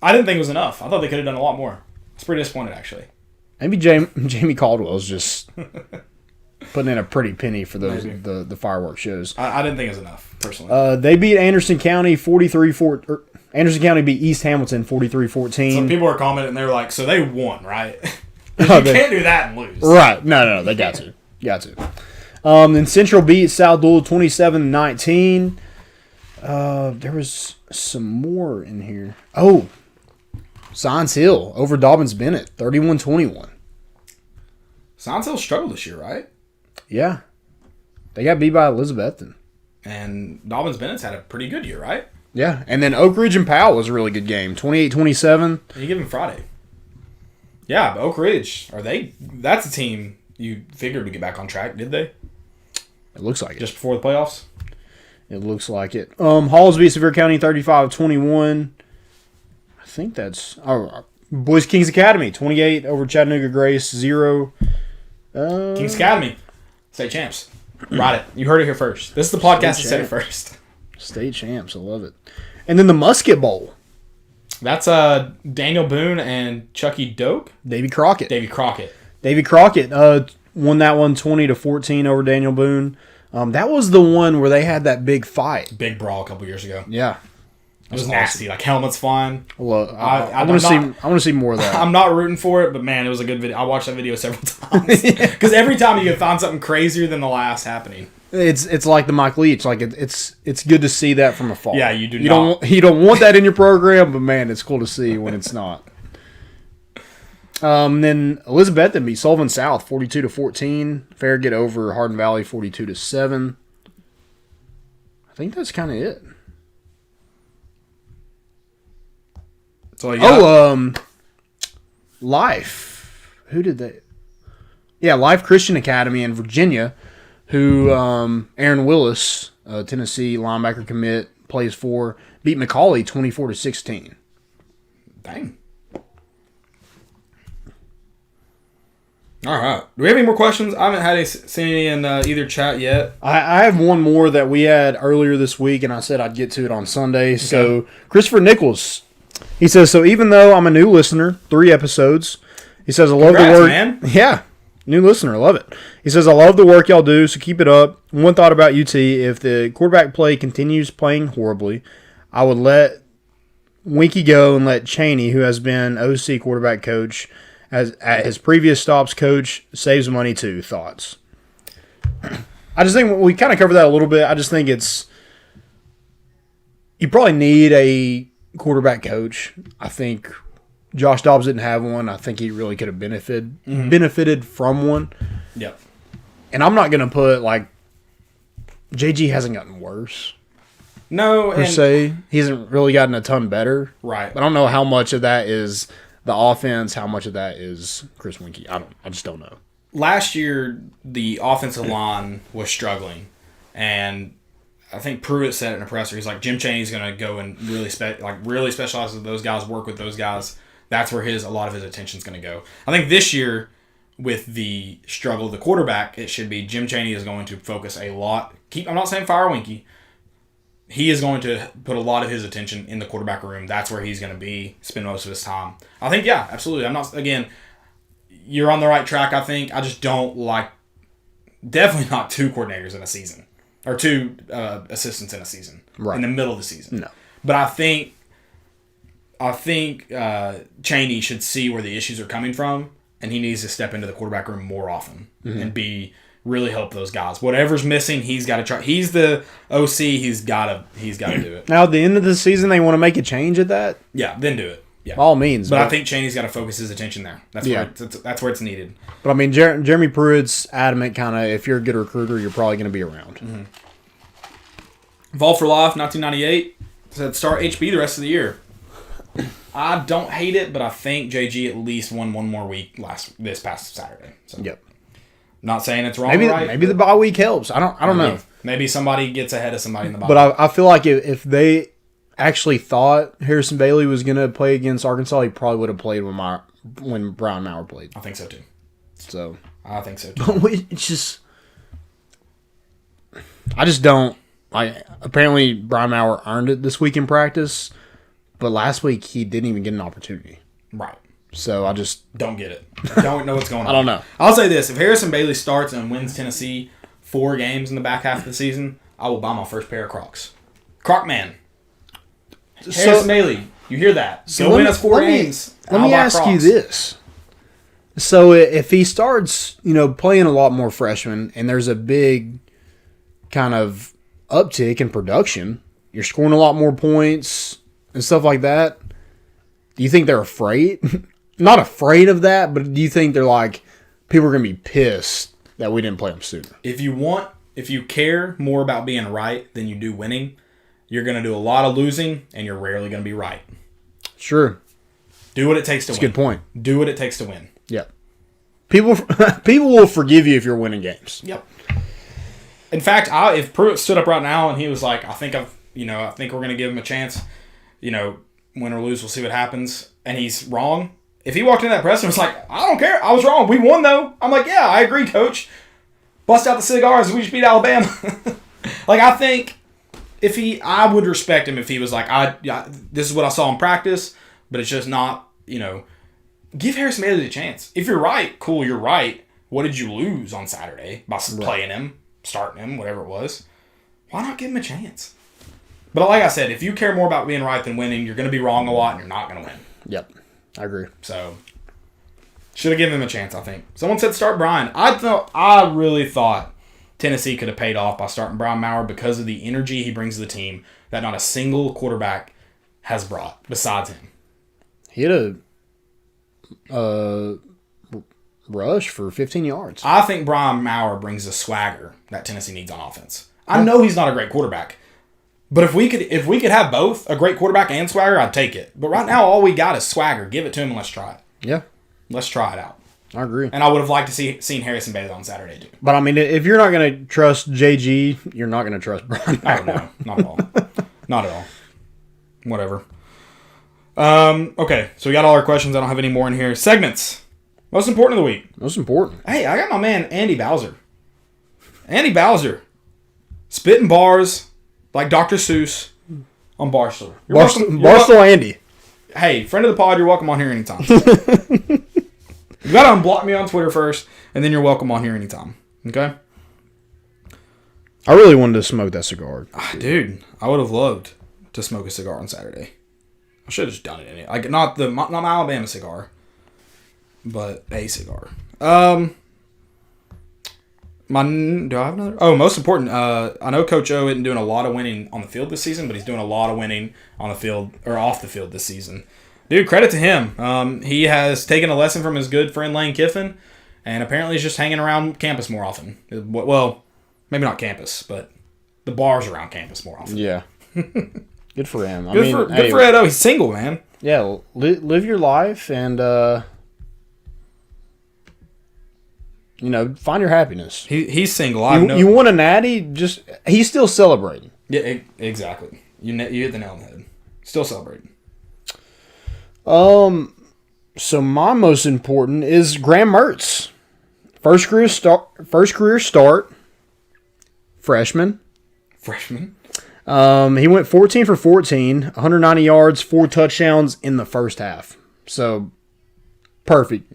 I didn't think it was enough. I thought they could have done a lot more. I was pretty disappointed, actually. Maybe Jamie Caldwell's just putting in a pretty penny for those Maybe. the fireworks shows. I didn't think it was enough, personally. They beat Anderson County 43-4. Anderson County beat East Hamilton 43-14. Some people were commenting, and they were like, so they won, right? Oh, You can't do that and lose. Right. No, they got to. Got to. Then Central beat South Dole 27-19. There was some more in here. Oh, Science Hill over Dobbins Bennett 31-21. Science Hill struggled this year, right? Yeah. They got beat by Elizabethton. And Dobbins Bennett's had a pretty good year, right? Yeah. And then Oak Ridge and Powell was a really good game. 28-27. You give him Friday. Yeah, but Oak Ridge, that's a team you figured would get back on track, did they? It looks like it. Just before the playoffs? It looks like it. Halls beat Sevier County 35-21. I think that's Boys Kings Academy 28 over Chattanooga Grace 0. Kings Academy, state champs. Write it. You heard it here first. This is the podcast that said it first. State champs. I love it. And then the Musket Bowl. That's Daniel Boone and Chucky Doak. Davy Crockett. Davy Crockett. Davy Crockett won that one 20-14 over Daniel Boone. That was the one where they had that big fight. Big brawl a couple years ago. Yeah. It was nasty. Like helmets flying. Well, I I'm want to see. not- I want to see more of that. I'm not rooting for it, but man, it was a good video. I watched that video several times because every time you can find something crazier than the last happening. It's like the Mike Leach. Like it's good to see that from afar. Yeah, you do You not. don't you don't want that in your program, but man, it's cool to see when it's not. Then Elizabethton beat Sullivan South 42-14. Farragut over Hardin Valley 42-7. I think that's kind of it. So yeah, Life. Who did they? Yeah, Life Christian Academy in Virginia, who Aaron Willis, Tennessee linebacker commit, plays for, beat McCauley 24-16. dang. All right. Do we have any more questions? I haven't seen any in either chat yet. I have one more that we had earlier this week, and I said I'd get to it on Sunday. So, Christopher Nichols, he says, so even though I'm a new listener, 3 episodes, he says, I love Congrats, the work. man. Yeah, new listener, I love it. He says, I love the work y'all do, so keep it up. One thought about UT, if the quarterback play continues playing horribly, I would let Winky go and let Cheney, who has been OC quarterback coach, as at his previous stops coach, saves money too. Thoughts? I just think we kind of covered that a little bit. I just think you probably need a quarterback coach. I think Josh Dobbs didn't have one. I think he really could have benefited from one. Yep. And I'm not going to put like JG hasn't gotten worse No, per and se. He hasn't really gotten a ton better. right. I don't know how much of that is the offense, how much of that is Chris Winkie. I just don't know. Last year, the offensive line was struggling, and I think Pruitt said it in a presser. He's like, Jim Chaney's going to go and really specialize with those guys, work with those guys. That's where a lot of his attention's going to go. I think this year, with the struggle of the quarterback, it should be Jim Chaney is going to focus a lot. I'm not saying fire Winkie. he is going to put a lot of his attention in the quarterback room. That's where he's going to spend most of his time. I think, yeah, absolutely. Again, you're on the right track, I think. I just don't like, definitely not 2 coordinators in a season. Or 2 assistants in a season. Right. In the middle of the season. No. But I think Chaney should see where the issues are coming from, and he needs to step into the quarterback room more often and really help those guys. Whatever's missing, he's got to try. He's the OC. He's got to do it. Now, at the end of the season, they want to make a change at that? Yeah, then do it. Yeah, by all means. But I think Chaney's got to focus his attention there. That's where it's needed. But I mean, Jeremy Pruitt's adamant kind of, if you're a good recruiter, you're probably going to be around. Mm-hmm. Vol for Life, 1998 said start HB the rest of the year. I don't hate it, but I think JG at least won one more week this past Saturday. So. Yep. Not saying it's wrong. Maybe the bye week helps. I don't know. Maybe somebody gets ahead of somebody in the bye. But I feel like if they actually thought Harrison Bailey was going to play against Arkansas, he probably would have played when Brian Maurer played. I think so too. So I think so too. But it's just, I just don't. Apparently Brian Maurer earned it this week in practice, but last week he didn't even get an opportunity. Right. So I just don't get it. Don't know what's going on. I don't know. I'll say this: if Harrison Bailey starts and wins Tennessee 4 games in the back half of the season, I will buy my first pair of Crocs. Croc man. Harrison Bailey, you hear that? Go win us 4 games. Let me ask you this. So if he starts, playing a lot more freshmen, and there's a big kind of uptick in production, you're scoring a lot more points and stuff like that, do you think they're afraid? Not afraid of that, but do you think they're like, people are going to be pissed that we didn't play them sooner? If you care more about being right than you do winning, you're going to do a lot of losing, and you're rarely going to be right. Sure. Do what it takes to win. That's a good point. Do what it takes to win. Yep. People will forgive you if you're winning games. Yep. In fact, if Pruitt stood up right now and he was like, I think we're going to give him a chance, win or lose, we'll see what happens, and he's wrong. If he walked into that press and was like, I don't care, I was wrong, we won though. I'm like, yeah, I agree, coach. Bust out the cigars, we just beat Alabama. I think I would respect him if he was like, this is what I saw in practice, but it's just not, give Harrison Bailey a chance. If you're right, cool, you're right. What did you lose on Saturday by playing him, starting him, whatever it was? Why not give him a chance? But like I said, if you care more about being right than winning, you're going to be wrong a lot and you're not going to win. Yep, I agree. So, should have given him a chance, I think. Someone said start Brian. I really thought Tennessee could have paid off by starting Brian Maurer because of the energy he brings to the team that not a single quarterback has brought besides him. He had a rush for 15 yards. I think Brian Maurer brings the swagger that Tennessee needs on offense. I know he's not a great quarterback, but if we could have both, a great quarterback and swagger, I'd take it. But right now, all we got is swagger. Give it to him and let's try it. Yeah. Let's try it out. I agree. And I would have liked to seen Harrison Bailey on Saturday, too. But, I mean, if you're not going to trust JG, you're not going to trust Brian. Oh, no. Not at all. Not at all. Whatever. Okay, so we got all our questions. I don't have any more in here. Segments. Most important of the week. Most important. Hey, I got my man Andy Bowser. Andy Bowser. Spitting bars like Dr. Seuss on Barstool. Barstool Andy. Hey, friend of the pod, you're welcome on here anytime. You got to unblock me on Twitter first, and then you're welcome on here anytime. Okay? I really wanted to smoke that cigar. Dude, I would have loved to smoke a cigar on Saturday. I should have just done it anyway. Not my Alabama cigar, but a cigar. Do I have another? Oh, most important. I know Coach O isn't doing a lot of winning on the field this season, but he's doing a lot of winning on the field or off the field this season. Dude, credit to him. He has taken a lesson from his good friend Lane Kiffin, and apparently he's just hanging around campus more often. Well, maybe not campus, but the bars around campus more often. Yeah. Good for him. Good for Ed O. He's single, man. Yeah, live your life and, find your happiness. He's single. You won a natty, he's still celebrating. Yeah, exactly. You hit the nail on the head. Still celebrating. So my most important is Graham Mertz. First career start. Freshman. He went 14 for 14, 190 yards, 4 touchdowns in the first half. So, perfect.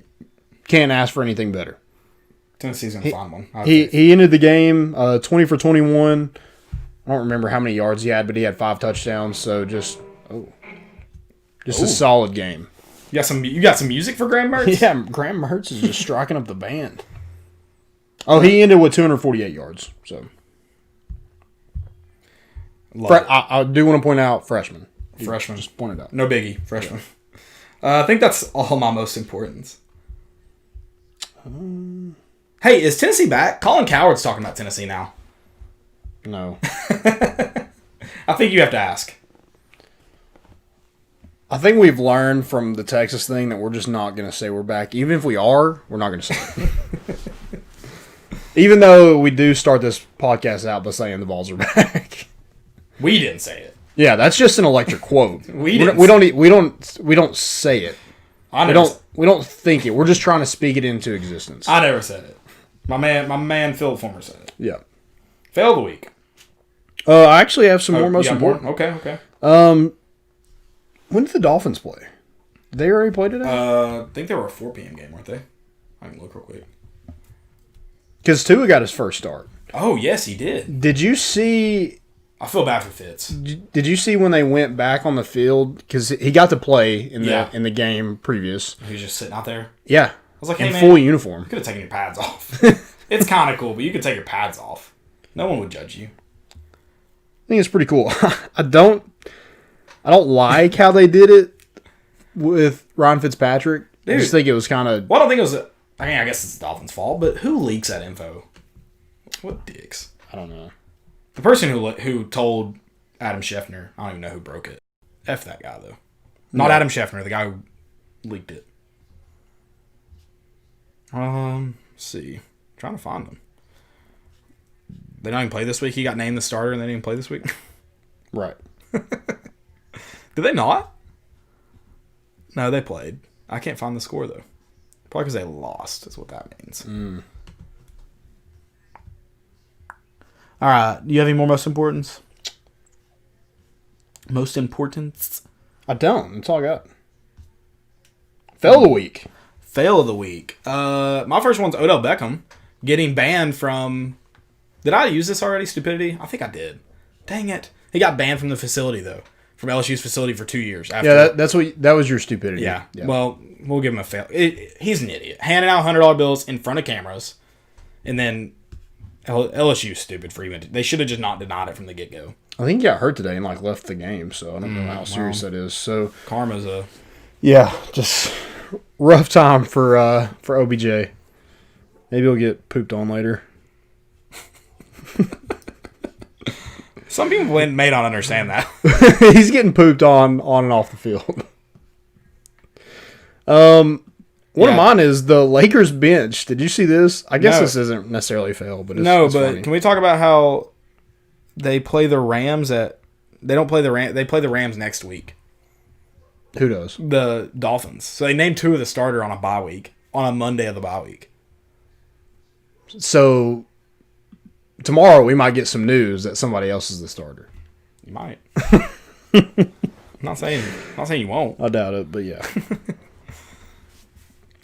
Can't ask for anything better. Tennessee's going to find one. He ended the game 20 for 21. I don't remember how many yards he had, but he had 5 touchdowns. So, just a solid game. You got some music for Graham Mertz? Yeah, Graham Mertz is just striking up the band. Oh, he ended with 248 yards. So, I do want to point out freshman. Just point it out. No biggie, freshman. I think that's all my most importance. Hey, is Tennessee back? Colin Coward's talking about Tennessee now. No. I think you have to ask. I think we've learned from the Texas thing that we're just not going to say we're back. Even if we are, we're not going to say it. Even though we do start this podcast out by saying the balls are back. We didn't say it. Yeah, that's just an electric quote. We don't say it. We don't think it. We're just trying to speak it into existence. I never said it. My man Phil Fulmer said it. Yeah. Fail of the week. I actually have some more most important. More? Okay. When did the Dolphins play? Did they already play today? I think they were a 4 p.m. game, weren't they? I can look real quick. Because Tua got his first start. Oh, yes, he did. Did you see... I feel bad for Fitz. Did you see when they went back on the field? Because he got to play in the game previous. He was just sitting out there? Yeah. I was like, hey, in man, full uniform. You could have taken your pads off. It's kind of cool, but you could take your pads off. No one would judge you. I think it's pretty cool. I don't like how they did it with Ryan Fitzpatrick. Dude, I just think it was kind of... Well, I don't think it was... I guess it's the Dolphins' fault, but who leaks that info? What dicks? I don't know. The person who told Adam Schefter, I don't even know who broke it. F that guy, though. Not Adam Schefter, the guy who leaked it. Let's see. I'm trying to find them. They don't even play this week. He got named the starter and they didn't even play this week. Right. Did they not? No, they played. I can't find the score, though. Probably because they lost is what that means. All right. Do you have any more most importance? Most importance? I don't. That's all I got. Fail of the week. Fail of the week. My first one's Odell Beckham getting banned from... Did I use this already, stupidity? I think I did. Dang it. He got banned from the facility, though. From LSU's facility for 2 years. After. Yeah, that was your stupidity. Yeah. Well, we'll give him a fail. He's an idiot. Handing out $100 bills in front of cameras. And then LSU's stupid for even... They should have just not denied it from the get-go. I think he got hurt today and left the game, so I don't know how serious that is. So Karma's a... Yeah, just rough time for OBJ. Maybe he'll get pooped on later. Some people may not understand that. He's getting pooped on and off the field. One of mine is the Lakers bench. Did you see this? I guess this isn't necessarily a fail, but it's funny. Can we talk about how they play the Rams they don't play the Rams. They play the Rams next week. Who does? The Dolphins. So they named 2 of the starter on a bye week, on a Monday of the bye week. So tomorrow we might get some news that somebody else is the starter. You might. Not saying you won't. I doubt it, but yeah.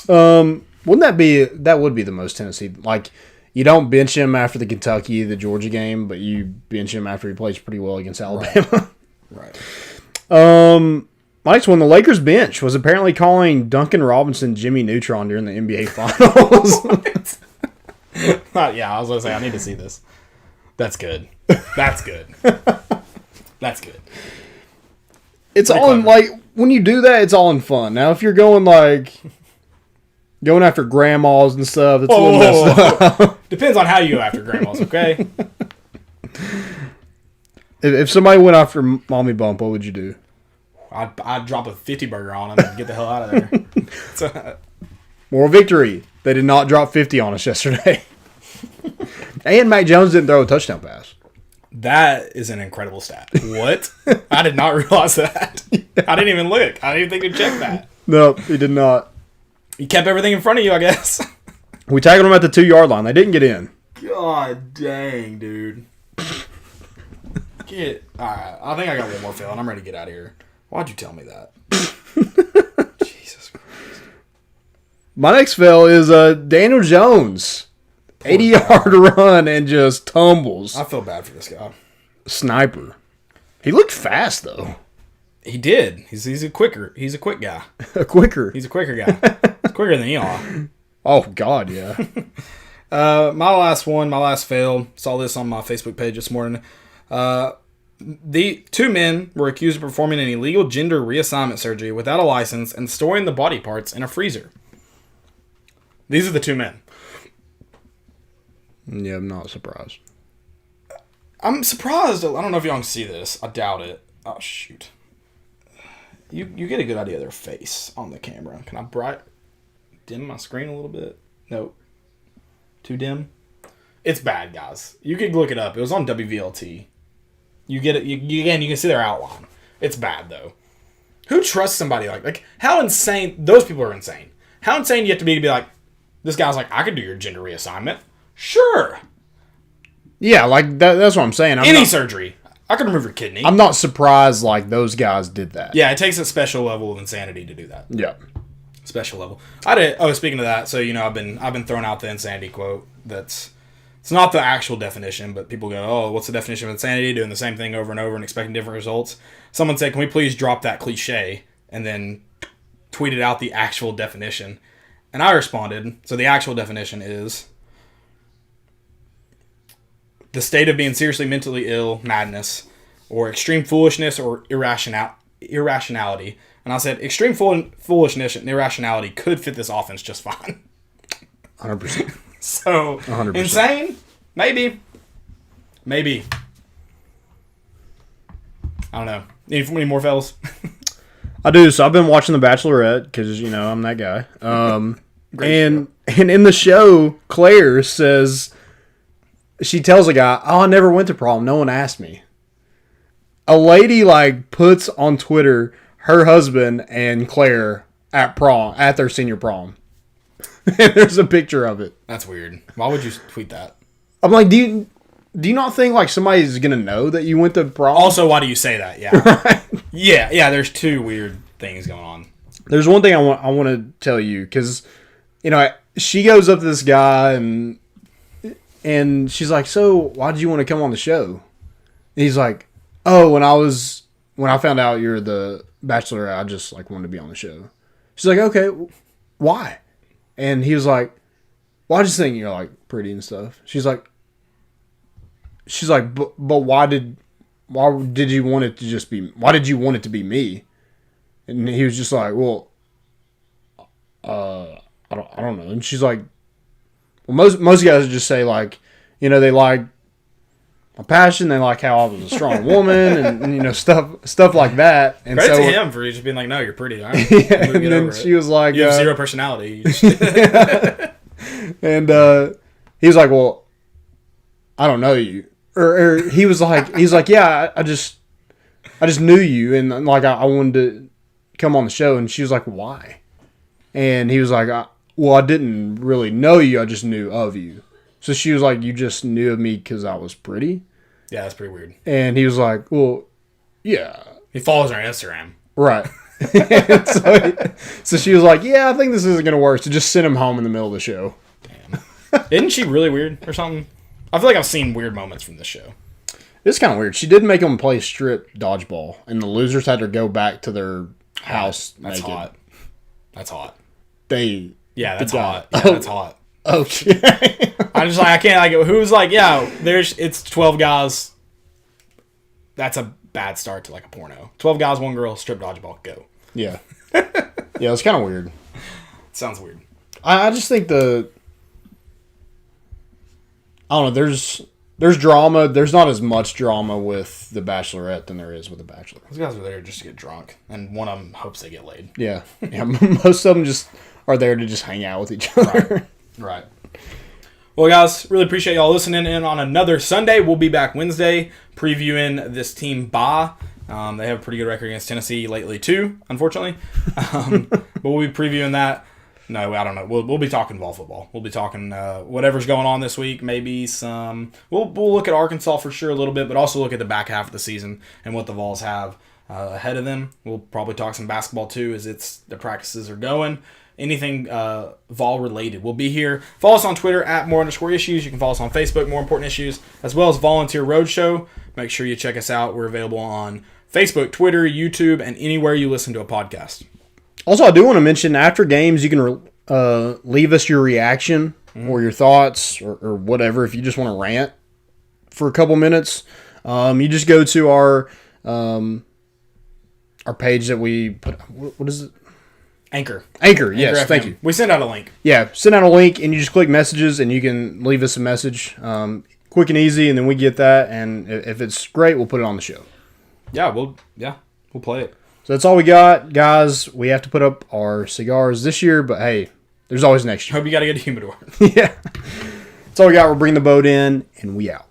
That would be the most Tennessee, like, you don't bench him after the Georgia game, but you bench him after he plays pretty well against Alabama. Right. My next one, the Lakers bench was apparently calling Duncan Robinson Jimmy Neutron during the NBA Finals. Yeah, I was going to say, I need to see this. That's good. That's good. That's good. It's all in, like, when you do that, it's all in fun. Now, if you're going after grandmas and stuff, it's a little messed up. Depends on how you go after grandmas, okay? If somebody went after Mommy Bump, what would you do? I'd drop a 50 burger on him and get the hell out of there. Moral victory. They did not drop 50 on us yesterday. And Mac Jones didn't throw a touchdown pass. That is an incredible stat. What? I did not realize that. I didn't even look. I didn't even think to check that. Nope, he did not. He kept everything in front of you, I guess. We tackled him at the 2-yard line. They didn't get in. God dang, dude. All right, I think I got one more fail, and I'm ready to get out of here. Why'd you tell me that? Jesus Christ. My next fail is Daniel Jones. 80-yard run and just tumbles. I feel bad for this guy. Sniper. He looked fast, though. He did. He's a quick guy. He's a quicker. He's a quicker guy. He's quicker than you are. Oh, God, yeah. My last fail. Saw this on my Facebook page this morning. The 2 men were accused of performing an illegal gender reassignment surgery without a license and storing the body parts in a freezer. These are the 2 men. Yeah, I'm not surprised. I'm surprised. I don't know if y'all can see this. I doubt it. Oh, shoot. You get a good idea of their face on the camera. Can I dim my screen a little bit? Nope. Too dim? It's bad, guys. You could look it up. It was on WVLT. You get it. You can see their outline. It's bad, though. Who trusts somebody like how insane? Those people are insane. How insane do you have to be like, this guy's like, I could do your gender reassignment. Sure. Yeah, like that's what I'm saying. Any surgery. I could remove your kidney. I'm not surprised like those guys did that. Yeah, it takes a special level of insanity to do that. Yeah. Special level. I did. Oh, speaking of that, so I've been throwing out the insanity quote. It's not the actual definition, but people go, oh, what's the definition of insanity? Doing the same thing over and over and expecting different results. Someone said, can we please drop that cliche and then tweeted out the actual definition? And I responded. So the actual definition is the state of being seriously mentally ill, madness, or extreme foolishness or irrationality. And I said, extreme foolishness and irrationality could fit this offense just fine. 100%. So, 100%. Insane? Maybe. I don't know. Any more fellas? I do. So I've been watching The Bachelorette because, I'm that guy. And in the show, Claire says, she tells a guy, oh, I never went to prom. No one asked me. A lady, puts on Twitter her husband and Claire at their senior prom. And there's a picture of it. That's weird. Why would you tweet that? I'm like, do you not think, somebody's going to know that you went to prom? Also, why do you say that? Yeah. Right? Yeah, there's 2 weird things going on. There's one thing I want to tell you, because, she goes up to this guy, and she's like, so why did you want to come on the show? And he's like, oh, when I found out you're the Bachelor, I just wanted to be on the show. She's like, okay, why? And he was like, well, I just think you're pretty and stuff. She's like, but why did you want it to just be? Why did you want it to be me? And he was just like, well, I don't know. And she's like, well, most guys just say they like my passion, they like how I was a strong woman, and stuff like that. And credit to him for just being like, no, you're pretty. All right. Yeah, and then she was like, you have 0 personality. And he was like, well, I don't know you, or he was like, yeah, I just knew you, and I wanted to come on the show. And she was like, why? And he was like, well, I didn't really know you, I just knew of you. So she was like, you just knew of me because I was pretty? Yeah, that's pretty weird. And he was like, well, yeah. He follows her on Instagram. Right. So she was like, yeah, I think this isn't going to work. So just send him home in the middle of the show. Damn. Isn't she really weird or something? I feel like I've seen weird moments from this show. It's kind of weird. She did make them play strip dodgeball, and the losers had to go back to their house That's naked. hot. That's hot. Yeah, that's hot. Yeah, that's hot. Okay. I'm just I can't who's it's 12 guys. That's a bad start to a porno. 12 guys, 1 girl, strip dodgeball, go. Yeah. Yeah, it's kind of weird. Sounds weird. I just think I don't know, there's drama. There's not as much drama with The Bachelorette than there is with The Bachelor. Those guys are there just to get drunk, and one of them hopes they get laid. Yeah. Most of them just are there to just hang out with each other. Right. Well, guys, really appreciate y'all listening in on another Sunday. We'll be back Wednesday previewing this team bye. They have a pretty good record against Tennessee lately, too, unfortunately. But we'll be previewing that. No, I don't know. We'll be talking vol football. We'll be talking whatever's going on this week. Maybe some. We'll look at Arkansas for sure a little bit, but also look at the back half of the season and what the Vols have ahead of them. We'll probably talk some basketball too, as the practices are going. Anything Vol related. We'll be here. Follow us on Twitter at @more_issues. You can follow us on Facebook, More Important Issues, as well as Volunteer Roadshow. Make sure you check us out. We're available on Facebook, Twitter, YouTube, and anywhere you listen to a podcast. Also, I do want to mention after games, you can leave us your reaction or your thoughts or whatever. If you just want to rant for a couple minutes, you just go to our page that we put. What is it? Anchor. Yes, FM. thank you. We send out a link. Yeah, send out a link and you just click messages and you can leave us a message. Quick and easy, and then we get that. And if it's great, we'll put it on the show. Yeah, we'll play it. So that's all we got, guys. We have to put up our cigars this year, but hey, there's always next year. Hope you got a good humidor. Yeah. That's all we got. We're bringing the boat in, and we out.